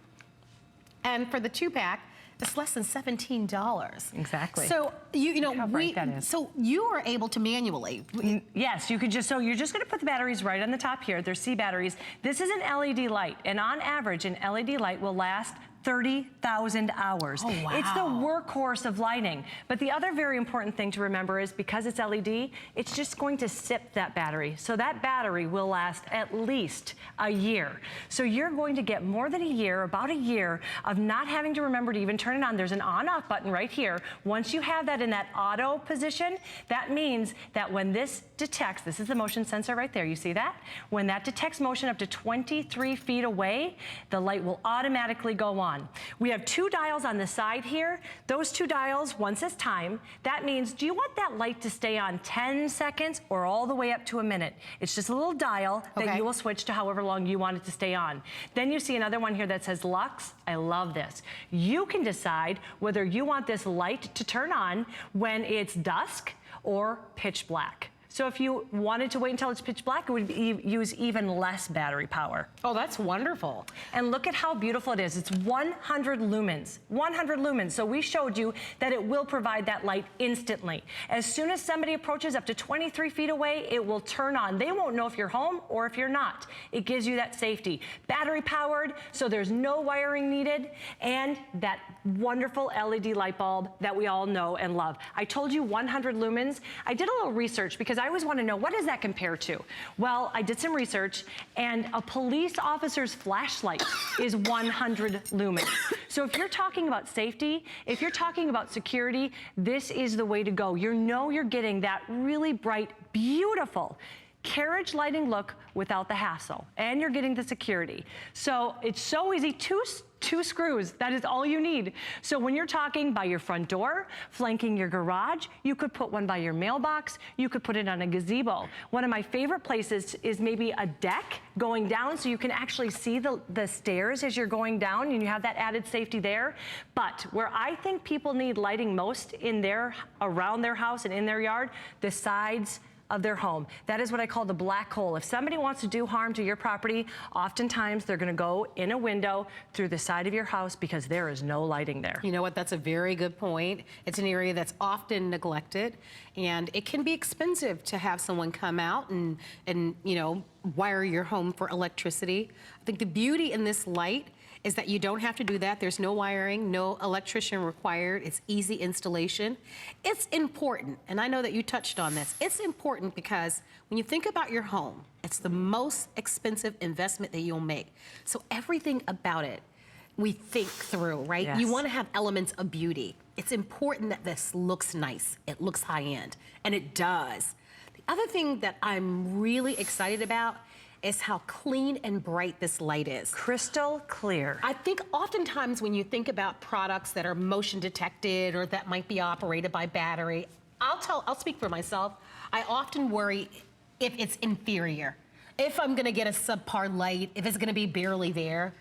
and for the 2-pack, it's less than $17. Exactly. So you know, Look how bright that is. so you are able to manually. Yes, you could just, so you're just gonna put the batteries right on the top here. They're C batteries. This is an LED light, and on average, an LED light will last 30,000 hours. Oh, wow. It's the workhorse of lighting. But the other very important thing to remember is because it's LED, it's just going to sip that battery. So that battery will last at least a year. So you're going to get more than a year, about a year, of not having to remember to even turn it on. There's an on-off button right here. Once you have that in that auto position, that means that when this detects, this is the motion sensor right there, you see that? When that detects motion up to 23 feet away, the light will automatically go on. We have 2 dials on the side here. Those 2 dials, one says time. That means, do you want that light to stay on 10 seconds or all the way up to a minute? It's just a little dial that you will switch to however long you want it to stay on. Then you see another one here that says Lux. I love this. You can decide whether you want this light to turn on when it's dusk or pitch black. So if you wanted to wait until it's pitch black, it would use even less battery power. Oh, that's wonderful. And look at how beautiful it is. It's 100 lumens, 100 lumens. So we showed you that it will provide that light instantly. As soon as somebody approaches up to 23 feet away, it will turn on. They won't know if you're home or if you're not. It gives you that safety. Battery powered, so there's no wiring needed, and that wonderful LED light bulb that we all know and love. I told you 100 lumens. I did a little research because I always want to know, what does that compare to? Well, I did some research, and a police officer's flashlight is 100 lumens. So if you're talking about safety, if you're talking about security, this is the way to go. You know you're getting that really bright, beautiful carriage lighting look without the hassle, and you're getting the security. So it's so easy. Two screws, that is all you need. So when you're talking by your front door, flanking your garage, you could put one by your mailbox, you could put it on a gazebo. One of my favorite places is maybe a deck going down, so you can actually see the stairs as you're going down, and you have that added safety there. But where I think people need lighting most around their house and in their yard, the sides of their home. That is what I call the black hole. If somebody wants to do harm to your property, oftentimes they're gonna go in a window through the side of your house because there is no lighting there. You know what, that's a very good point. It's an area that's often neglected, and it can be expensive to have someone come out and you know, wire your home for electricity. I think the beauty in this light is that you don't have to do that. There's no wiring, no electrician required. It's easy installation. It's important, and I know that you touched on this. It's important because when you think about your home, it's the most expensive investment that you'll make. So everything about it, we think through, right? Yes. You want to have elements of beauty. It's important that this looks nice. It looks high-end, and it does. The other thing that I'm really excited about is how clean and bright this light is. Crystal clear. I think oftentimes when you think about products that are motion detected or that might be operated by battery, I'll speak for myself. I often worry if it's inferior, if I'm gonna get a subpar light, if it's gonna be barely there.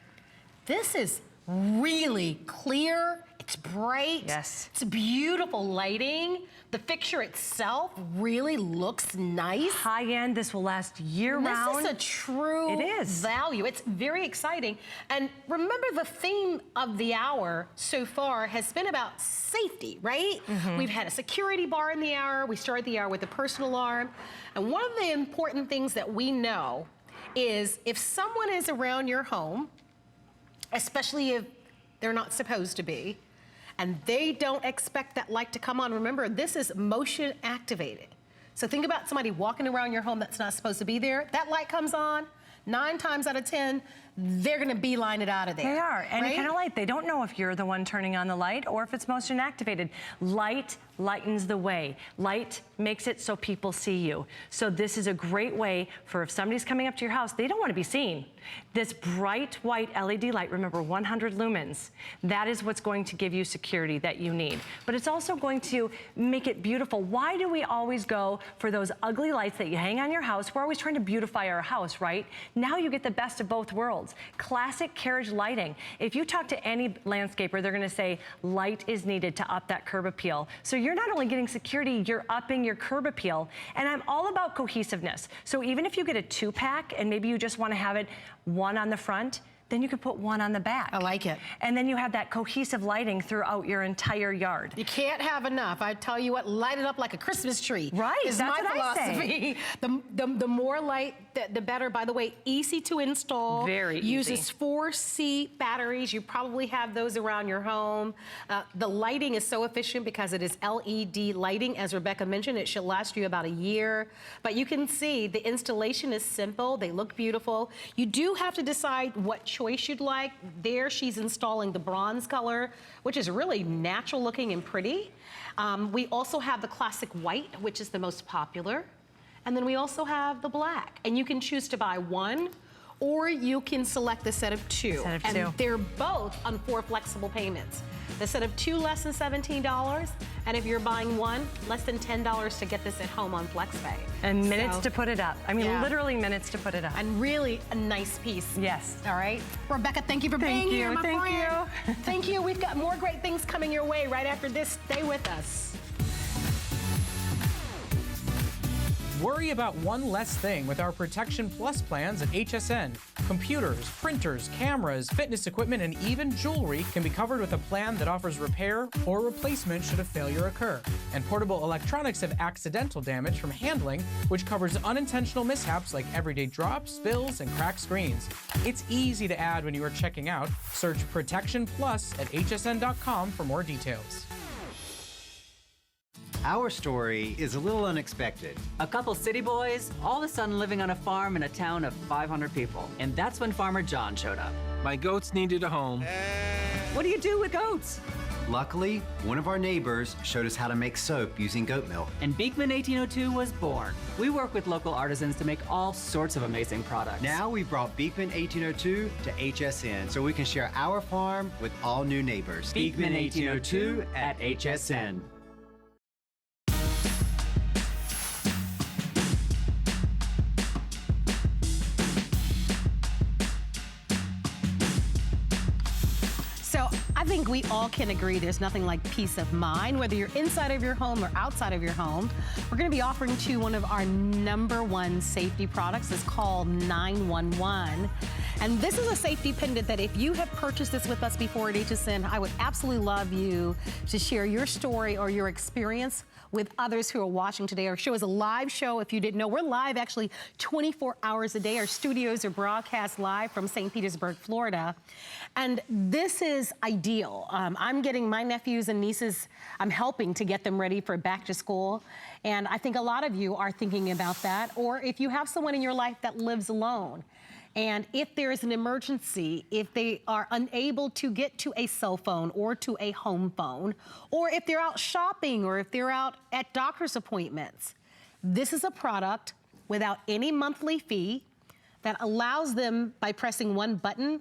This is really clear, It's bright. Yes. It's beautiful lighting. The fixture itself really looks nice. High end, this will last year round. This is a true value. It's very exciting. And remember, the theme of the hour so far has been about safety, right? We've had a security bar in the hour. We started the hour with a personal alarm. And one of the important things that we know is if someone is around your home, especially if they're not supposed to be, and they don't expect that light to come on. Remember, this is motion activated. So think about somebody walking around your home that's not supposed to be there. That light comes on, 9 times out of 10, they're gonna beeline it out of there. They are, any right? kind of light. They don't know if you're the one turning on the light or if it's motion activated. Light lightens the way. Light makes it so people see you. So this is a great way for if somebody's coming up to your house, they don't want to be seen. This bright white LED light, remember 100 lumens, that is what's going to give you security that you need. But it's also going to make it beautiful. Why do we always go for those ugly lights that you hang on your house? We're always trying to beautify our house, right? Now you get the best of both worlds. Classic carriage lighting. If you talk to any landscaper, they're gonna say light is needed to up that curb appeal. So you're not only getting security, you're upping your curb appeal. And I'm all about cohesiveness. So even if you get a 2-pack and maybe you just wanna have it one on the front, then you could put one on the back. I like it. And then you have that cohesive lighting throughout your entire yard. You can't have enough. I tell you what, light it up like a Christmas tree. Right, is that's my what I philosophy. The more light, the better. By the way, easy to install. Very easy. Uses 4C batteries. You probably have those around your home. The lighting is so efficient because it is LED lighting. As Rebecca mentioned, it should last you about a year. But you can see the installation is simple. They look beautiful. You do have to decide what choice you'd like. There she's installing the bronze color, which is really natural looking and pretty. We also have the classic white, which is the most popular. And then we also have the black. And you can choose to buy one, or you can select the set of 2. Set of and 2. They're both on 4 flexible payments. The set of 2 less than $17, and if you're buying one, less than $10 to get this at home on FlexPay. And minutes to put it up. I mean, yeah. literally minutes to put it up. And really a nice piece. Yes. All right. Rebecca, thank you for being here, my friend. Thank you. Thank you. We've got more great things coming your way right after this. Stay with us. Worry about one less thing with our Protection Plus plans at HSN. Computers, printers, cameras, fitness equipment, and even jewelry can be covered with a plan that offers repair or replacement should a failure occur. And portable electronics have accidental damage from handling, which covers unintentional mishaps like everyday drops, spills, and cracked screens. It's easy to add when you are checking out. Search Protection Plus at hsn.com for more details. Our story is a little unexpected. A couple city boys, all of a sudden living on a farm in a town of 500 people. And that's when Farmer John showed up. My goats needed a home. What do you do with goats? Luckily, one of our neighbors showed us how to make soap using goat milk. And Beekman 1802 was born. We work with local artisans to make all sorts of amazing products. Now we've brought Beekman 1802 to HSN so we can share our farm with all new neighbors. Beekman 1802 at HSN. I think we all can agree there's nothing like peace of mind, whether you're inside of your home or outside of your home. We're going to be offering to you one of our #1 safety products. It's called 911. And this is a safety pendant that if you have purchased this with us before at HSN, I would absolutely love you to share your story or your experience with others who are watching today. Our show is a live show. If you didn't know, we're live actually 24 hours a day. Our studios are broadcast live from St. Petersburg, Florida. And this is ideal. I'm getting my nephews and nieces, I'm helping to get them ready for back to school. And I think a lot of you are thinking about that. Or if you have someone in your life that lives alone, and if there is an emergency, if they are unable to get to a cell phone or to a home phone, or if they're out shopping or if they're out at doctor's appointments, this is a product without any monthly fee that allows them, by pressing one button,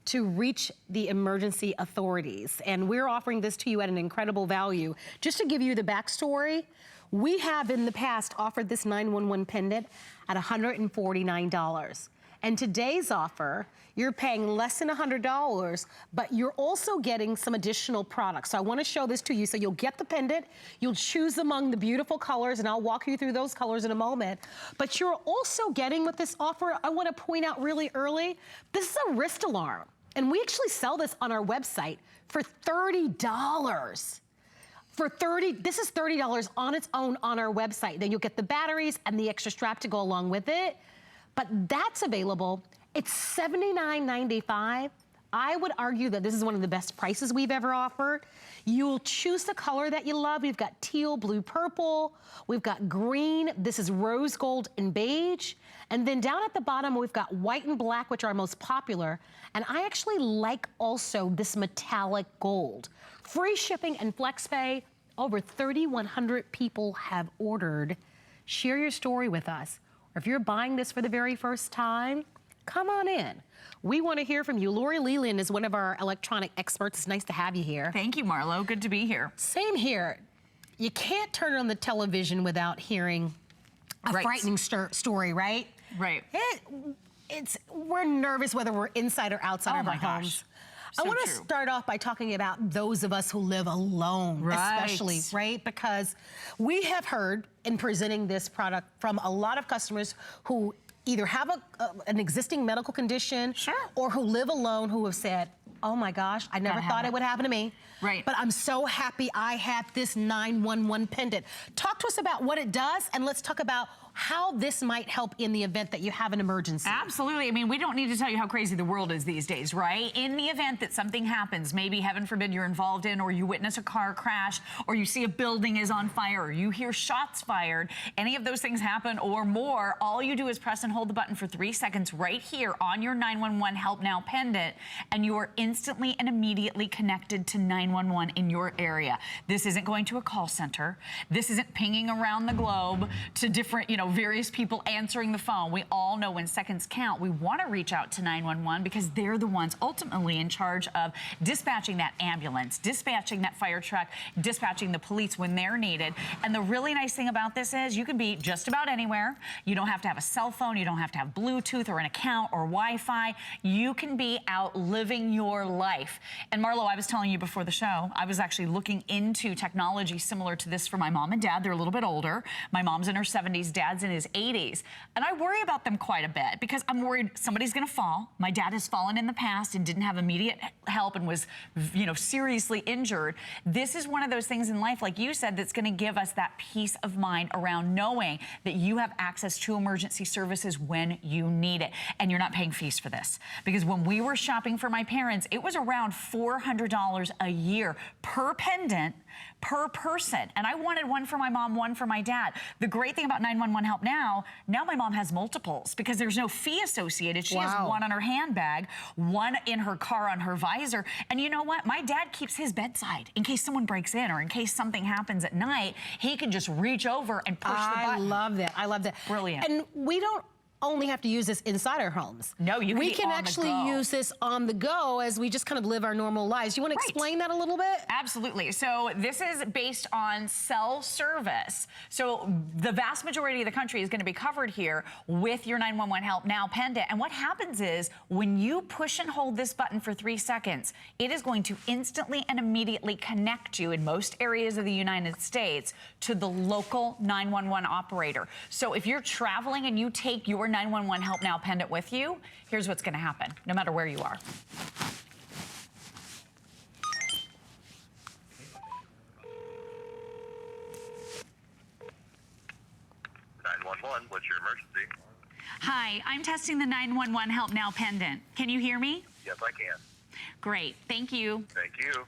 to reach the emergency authorities. And we're offering this to you at an incredible value. Just to give you the backstory, we have in the past offered this 911 pendant at $149. And today's offer, you're paying less than $100, but you're also getting some additional products. So I want to show this to you. So you'll get the pendant, you'll choose among the beautiful colors, and I'll walk you through those colors in a moment. But you're also getting with this offer, I want to point out really early, this is a wrist alarm. And we actually sell this on our website for $30. This is $30 on its own on our website. Then you'll get the batteries and the extra strap to go along with it. But that's available. It's $79.95. I would argue that this is one of the best prices we've ever offered. You'll choose the color that you love. We've got teal, blue, purple. We've got green. This is rose gold and beige. And then down at the bottom, we've got white and black, which are our most popular. And I actually like also this metallic gold. Free shipping and flex pay. Over 3,100 people have ordered. Share your story with us. Or if you're buying this for the very first time, come on in. We want to hear from you. Lori Leland is one of our electronic experts. It's nice to have you here. Thank you, Marlo. Good to be here. Same here. You can't turn on the television without hearing a frightening story, right? Right. We're nervous whether we're inside or outside of our homes. So I want to start off by talking about those of us who live alone, especially, right? Because we have heard in presenting this product from a lot of customers who either have an existing medical condition or who live alone who have said, oh my gosh, I never thought it would happen to me. Right. But I'm so happy I have this 911 pendant. Talk to us about what it does, and let's talk about how this might help in the event that you have an emergency. Absolutely. I mean, we don't need to tell you how crazy the world is these days, right? In the event that something happens, maybe heaven forbid you're involved in, or you witness a car crash, or you see a building is on fire, or you hear shots fired, any of those things happen or more, all you do is press and hold the button for 3 seconds right here on your 911 Help Now pendant, and you are instantly and immediately connected to 911 in your area. This isn't going to a call center. This isn't pinging around the globe to different, various people answering the phone. We all know when seconds count, we want to reach out to 911 because they're the ones ultimately in charge of dispatching that ambulance, dispatching that fire truck, dispatching the police when they're needed. And the really nice thing about this is you can be just about anywhere. You don't have to have a cell phone. You don't have to have Bluetooth or an account or Wi-Fi. You can be out living your life. And Marlo, I was telling you before the show, I was actually looking into technology similar to this for my mom and dad. They're a little bit older. My mom's in her 70s, dad's in his 80s. And I worry about them quite a bit because I'm worried somebody's gonna fall. My dad has fallen in the past and didn't have immediate help and was, seriously injured. This is one of those things in life, like you said, that's gonna give us that peace of mind around knowing that you have access to emergency services when you need it. And you're not paying fees for this. Because when we were shopping for my parents, it was around $400 a year per pendant, per person. And I wanted one for my mom, one for my dad. The great thing about 911 Help Now my mom has multiples because there's no fee associated. She has one on her handbag, one in her car on her visor. And you know what? My dad keeps his bedside in case someone breaks in or in case something happens at night. He can just reach over and push the button. I love that. I love that. Brilliant. And we don't only have to use this inside our homes. No, we can actually use this on the go as we just kind of live our normal lives. You want to explain that a little bit? Absolutely. So this is based on cell service. So the vast majority of the country is going to be covered here with your 911 Help Now pendant. And what happens is when you push and hold this button for 3 seconds, it is going to instantly and immediately connect you in most areas of the United States to the local 911 operator. So if you're traveling and you take your 911 Help Now pendant with you, here's what's going to happen, no matter where you are. What's your emergency? Hi, I'm testing the 911 Help Now pendant. Can you hear me? Yes, I can. Great, thank you. Thank you.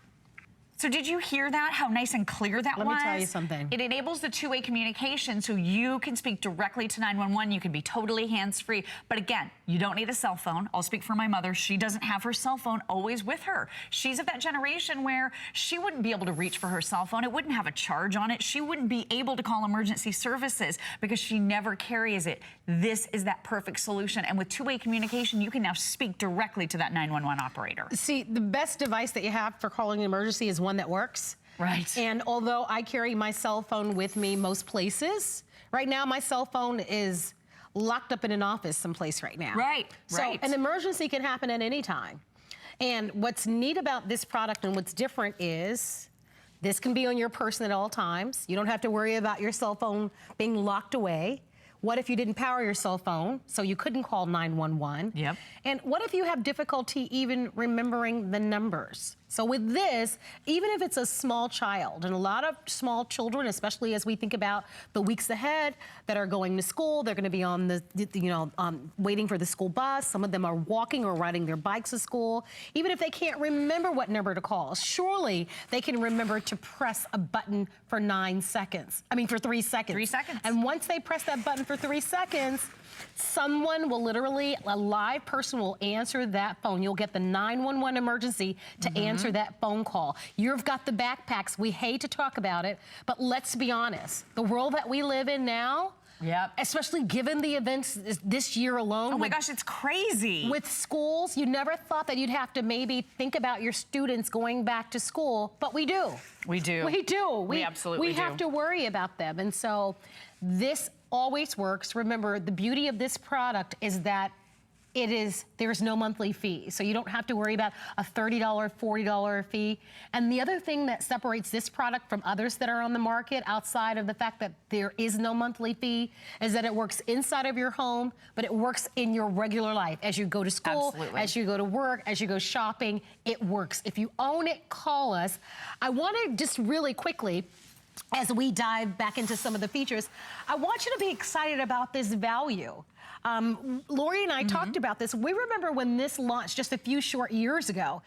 So did you hear that, how nice and clear that was? Let me tell you something. It enables the two-way communication so you can speak directly to 911. You can be totally hands-free. But again, you don't need a cell phone. I'll speak for my mother. She doesn't have her cell phone always with her. She's of that generation where she wouldn't be able to reach for her cell phone. It wouldn't have a charge on it. She wouldn't be able to call emergency services because she never carries it. This is that perfect solution. And with two-way communication, you can now speak directly to that 911 operator. See, the best device that you have for calling an emergency is one that works. Right. And although I carry my cell phone with me most places, right now my cell phone is locked up in an office someplace right now. Right, So an emergency can happen at any time. And what's neat about this product and what's different is this can be on your person at all times. You don't have to worry about your cell phone being locked away. What if you didn't power your cell phone, so you couldn't call 911? Yep. And what if you have difficulty even remembering the numbers? So with this, even if it's a small child, and a lot of small children, especially as we think about the weeks ahead that are going to school, they're going to be on the, waiting for the school bus. Some of them are walking or riding their bikes to school. Even if they can't remember what number to call, surely they can remember to press a button for 9 seconds. I mean, for 3 seconds. 3 seconds. And once they press that button for 3 seconds, someone will literally, a live person will answer that phone. You'll get the 911 emergency to answer that phone call. You've got the backpacks. We hate to talk about it, but let's be honest. The world that we live in now, especially given the events this year alone. Oh my gosh, it's crazy. With schools, you never thought that you'd have to maybe think about your students going back to school, but we do. We do. We do. We absolutely do. We have to worry about them. And so this always works. Remember, the beauty of this product is that there's no monthly fee. So you don't have to worry about a $30, $40 fee. And the other thing that separates this product from others that are on the market, outside of the fact that there is no monthly fee, is that it works inside of your home, but it works in your regular life. As you go to school, as you go to work, as you go shopping, it works. If you own it, call us. I want to just really quickly, as we dive back into some of the features, I want you to be excited about this value. Lori and I talked about this. We remember when this launched just a few short years ago.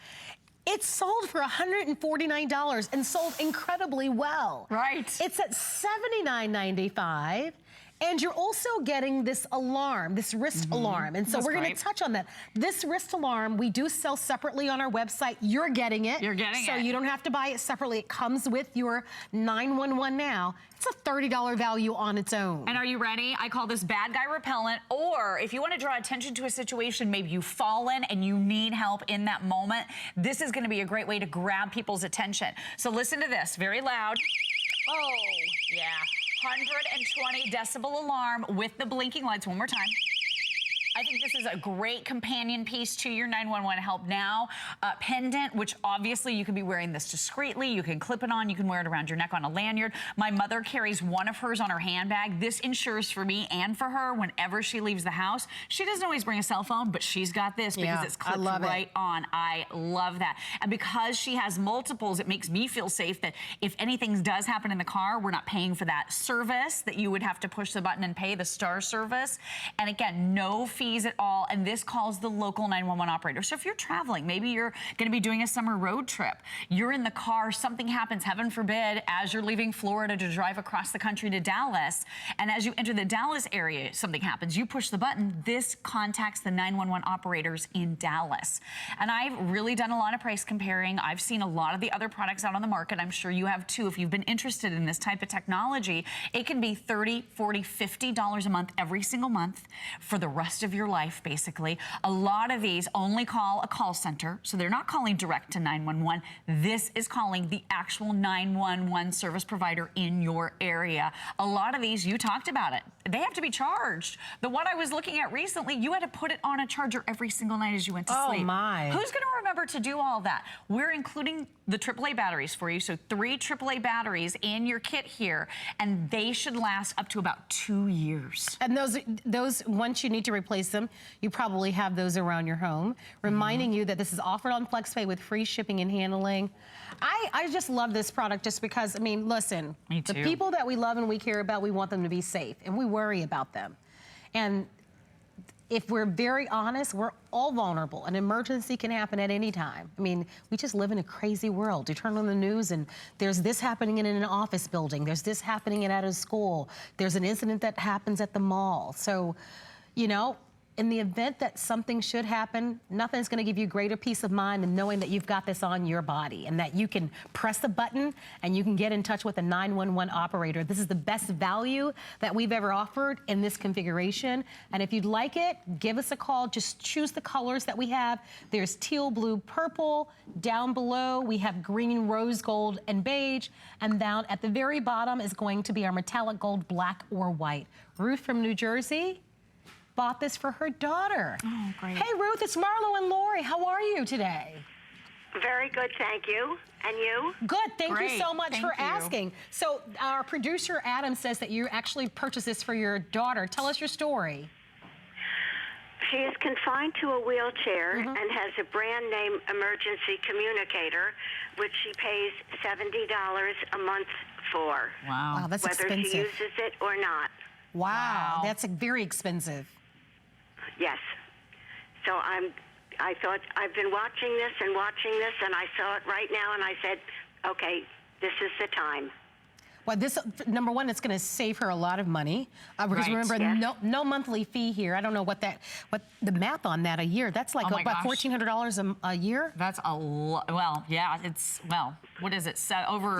It sold for $149 and sold incredibly well. Right. It's at $79.95. And you're also getting this alarm, this wrist alarm. And so we're going to touch on that. This wrist alarm, we do sell separately on our website. You're getting it. You're getting it. So you don't have to buy it separately. It comes with your 911 now. It's a $30 value on its own. And are you ready? I call this bad guy repellent. Or if you want to draw attention to a situation, maybe you've fallen and you need help in that moment, this is going to be a great way to grab people's attention. So listen to this, very loud. Oh, yeah. 120 decibel alarm with the blinking lights. One more time. I think this is a great companion piece to your 911 Help Now pendant, which obviously you can be wearing this discreetly. You can clip it on. You can wear it around your neck on a lanyard. My mother carries one of hers on her handbag. This ensures for me and for her whenever she leaves the house. She doesn't always bring a cell phone, but she's got this because it's clipped right on. I love that. And because she has multiples, it makes me feel safe that if anything does happen in the car, we're not paying for that service that you would have to push the button and pay, the star service. And again, no fees at all, and this calls the local 911 operator. So if you're traveling, maybe you're going to be doing a summer road trip, you're in the car, something happens, heaven forbid, as you're leaving Florida to drive across the country to Dallas, and as you enter the Dallas area, something happens, you push the button, this contacts the 911 operators in Dallas. And I've really done a lot of price comparing. I've seen a lot of the other products out on the market. I'm sure you have too. If you've been interested in this type of technology, it can be $30, $40, $50 a month every single month for the rest of your life, basically. A lot of these only call a call center, so they're not calling direct to 911. This is calling the actual 911 service provider in your area. A lot of these, you talked about it, they have to be charged. The one I was looking at recently, you had to put it on a charger every single night as you went to sleep. Oh my. Who's going to remember to do all that? We're including the AAA batteries for you, so 3 AAA batteries in your kit here, and they should last up to about 2 years. And those once you need to replace them, you probably have those around your home, reminding you that this is offered on FlexPay with free shipping and handling. I just love this product just because, I mean, listen, the people that we love and we care about, we want them to be safe, and we worry about them. And if we're very honest, we're all vulnerable. An emergency can happen at any time. I mean, we just live in a crazy world. You turn on the news and there's this happening in an office building. There's this happening at a school. There's an incident that happens at the mall. So, you know, in the event that something should happen, nothing's going to give you greater peace of mind than knowing that you've got this on your body and that you can press a button and you can get in touch with a 911 operator. This is the best value that we've ever offered in this configuration. And if you'd like it, give us a call. Just choose the colors that we have. There's teal, blue, purple. Down below, we have green, rose gold, and beige. And down at the very bottom is going to be our metallic gold, black, or white. Ruth from New Jersey, bought this for her daughter. Oh, great. Hey, Ruth, it's Marlo and Lori. How are you today? Very good, thank you. And you? Good, thank you Great, so much thank for you. asking. So our producer, Adam, says that you actually purchased this for your daughter. Tell us your story. She is confined to a wheelchair and has a brand name emergency communicator, which she pays $70 a month for. Wow, that's whether expensive. she uses it or not. Wow, that's very expensive. Yes. So I thought, I've been watching this, and I saw it right now, and I said, okay, this is the time. Well, this, number one, it's going to save her a lot of money because Right. remember, Yes. no monthly fee here. I don't know what the math on that a year. That's like Oh my about gosh. $1,400 a year. That's a lot. Well, yeah, it's, well, what is it? Over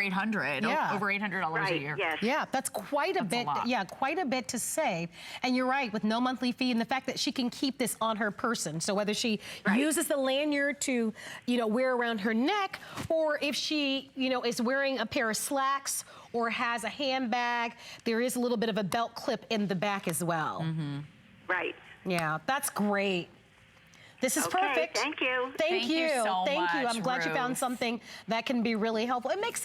800. Yeah. Over $800 a Right, year. yes. Yeah, that's quite a That's a bit. lot. Yeah, quite a bit to save. And you're right, with no monthly fee and the fact that she can keep this on her person. So whether she uses the lanyard to, wear around her neck, or if she, is wearing a pair of slacks or has a handbag, there is a little bit of a belt clip in the back as well. Right. Yeah, that's great. This is Okay, perfect. thank you. Thank you so Thank you. much, I'm glad you found Ruth. something that can be really helpful. It makes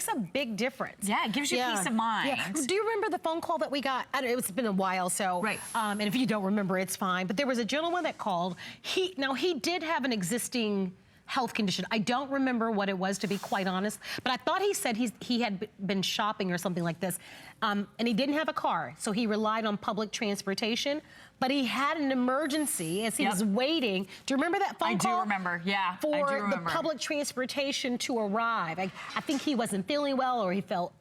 a big difference. Yeah, it gives you peace of mind. Yeah. Do you remember the phone call that we got? I don't know, it's been a while, so Right. And if you don't remember, it's fine. But there was a gentleman that called. He did have an existing health condition. I don't remember what it was, to be quite honest, but I thought he said he had been shopping or something like this, and he didn't have a car, so he relied on public transportation, but he had an emergency as he was waiting. Do you remember that phone call? I do remember, yeah, For I do the remember. public transportation to arrive. I think he wasn't feeling well, or he felt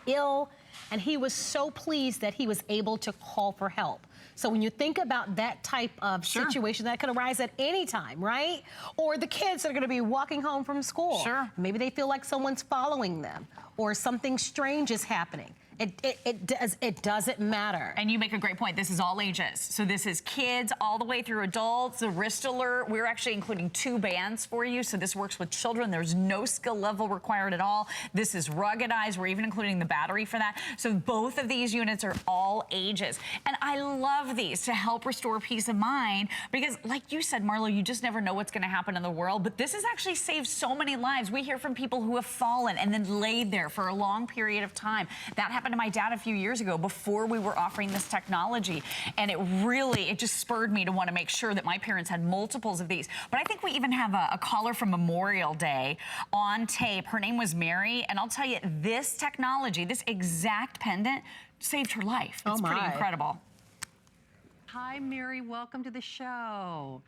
ill, and he was so pleased that he was able to call for help. So when you think about that type of situation, that could arise at any time, right? Or the kids that are going to be walking home from school. Sure. Maybe they feel like someone's following them, or something strange is happening. It doesn't matter. And you make a great point. This is all ages. So this is kids all the way through adults. The wrist alert, we're actually including 2 bands for you. So this works with children. There's no skill level required at all. This is ruggedized. We're even including the battery for that. So both of these units are all ages. And I love these to help restore peace of mind because, like you said, Marlo, you just never know what's going to happen in the world. But this has actually saved so many lives. We hear from people who have fallen and then laid there for a long period of time. That happened to my dad a few years ago before we were offering this technology. And it just spurred me to want to make sure that my parents had multiples of these. But I think we even have a caller from Memorial Day on tape. Her name was Mary. And I'll tell you, this technology, this exact pendant, saved her life. It's pretty incredible. Hi, Mary. Welcome to the show.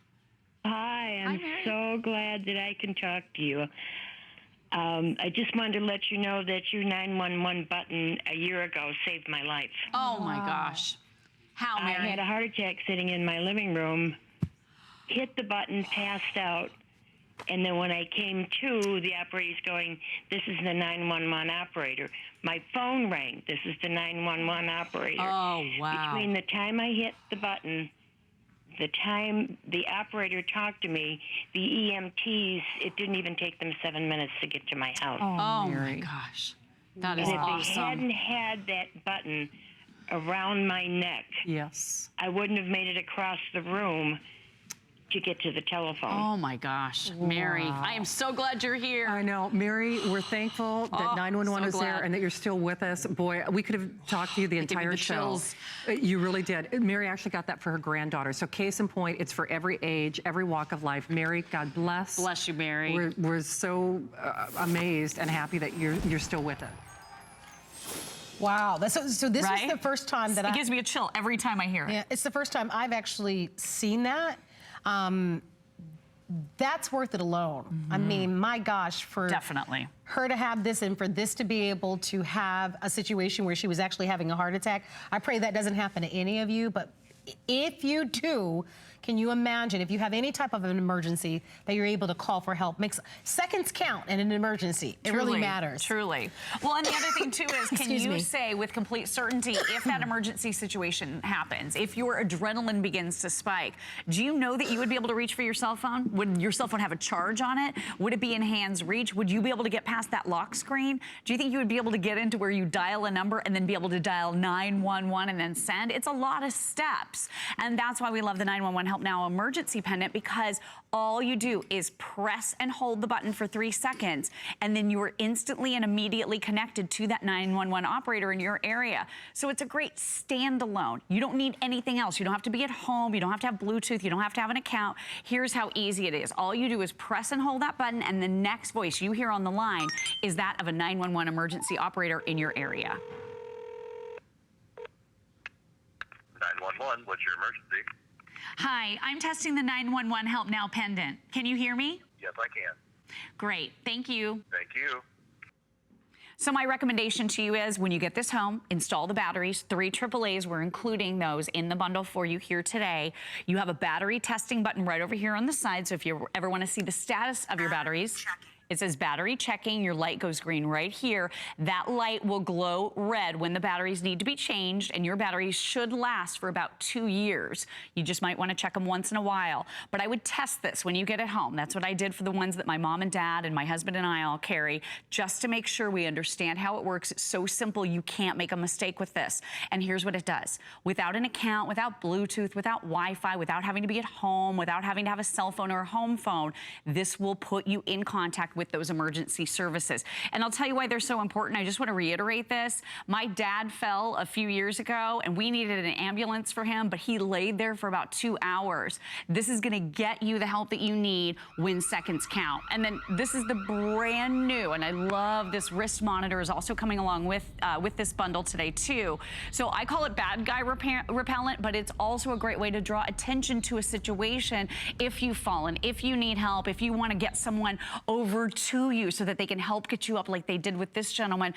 Hi, I'm so glad that I can talk to you. I just wanted to let you know that your 911 button a year ago saved my life. Oh, my gosh. How, Mary? I had a heart attack sitting in my living room, hit the button, passed out, and then when I came to, the operator's going, this is the 911 operator. My phone rang. This is the 911 operator. Oh, wow. Between the time I hit the button, the time the operator talked to me, the EMTs, it didn't even take them 7 minutes to get to my house. Oh, my gosh. That is and if awesome. they hadn't had that button around my neck, Yes. I wouldn't have made it across the room to get to the telephone. Oh my gosh, Mary, I am so glad you're here. I know. Mary, we're thankful that 911 so is there glad. and that you're still with us. Boy, we could have talked to you the Give me entire the show. chills. You really did. Mary actually got that for her granddaughter. So case in point, it's for every age, every walk of life. Mary, God bless. Bless you, Mary. We're so amazed and happy that you're still with it. Wow. So this is Right? the first time that It gives me a chill every time I hear it. Yeah, it's the first time I've actually seen that. That's worth it alone. I mean, my gosh, for Definitely. her to have this and for this to be able to have a situation where she was actually having a heart attack. I pray that doesn't happen to any of you, but if you do, Can you imagine if you have any type of an emergency that you're able to call for help? Makes seconds count in an emergency. It really matters. Truly. Well, and the other thing too is, can Excuse you me. say with complete certainty if that emergency situation happens, if your adrenaline begins to spike, do you know that you would be able to reach for your cell phone? Would your cell phone have a charge on it? Would it be in hand's reach? Would you be able to get past that lock screen? Do you think you would be able to get into where you dial a number and then be able to dial 911 and then send? It's a lot of steps. And that's why we love the 911 Help Now emergency pendant, because all you do is press and hold the button for 3 seconds, and then you are instantly and immediately connected to that 911 operator in your area. So it's a great standalone. You don't need anything else. You don't have to be at home. You don't have to have Bluetooth. You don't have to have an account. Here's how easy it is. All you do is press and hold that button, and the next voice you hear on the line is that of a 911 emergency operator in your area. 911, what's your emergency? Hi, I'm testing the 911 Help Now pendant. Can you hear me? Yes, I can. Great, thank you. Thank you. So my recommendation to you is, when you get this home, install the batteries. 3 AAAs, we're including those in the bundle for you here today. You have a battery testing button right over here on the side, so if you ever want to see the status of your batteries, it says battery checking. Your light goes green right here. That light will glow red when the batteries need to be changed, and your batteries should last for about 2 years. You just might want to check them once in a while. But I would test this when you get it home. That's what I did for the ones that my mom and dad and my husband and I all carry, just to make sure we understand how it works. It's so simple, you can't make a mistake with this. And here's what it does. Without an account, without Bluetooth, without Wi-Fi, without having to be at home, without having to have a cell phone or a home phone, this will put you in contact with those emergency services. And I'll tell you why they're so important. I just want to reiterate this. My dad fell a few years ago, and we needed an ambulance for him, but he laid there for about 2 hours. This is going to get you the help that you need when seconds count. And then this is the brand new, and I love this wrist monitor is also coming along with this bundle today too. So I call it bad guy repellent, but it's also a great way to draw attention to a situation if you've fallen, if you need help, if you want to get someone over to you so that they can help get you up like they did with this gentleman.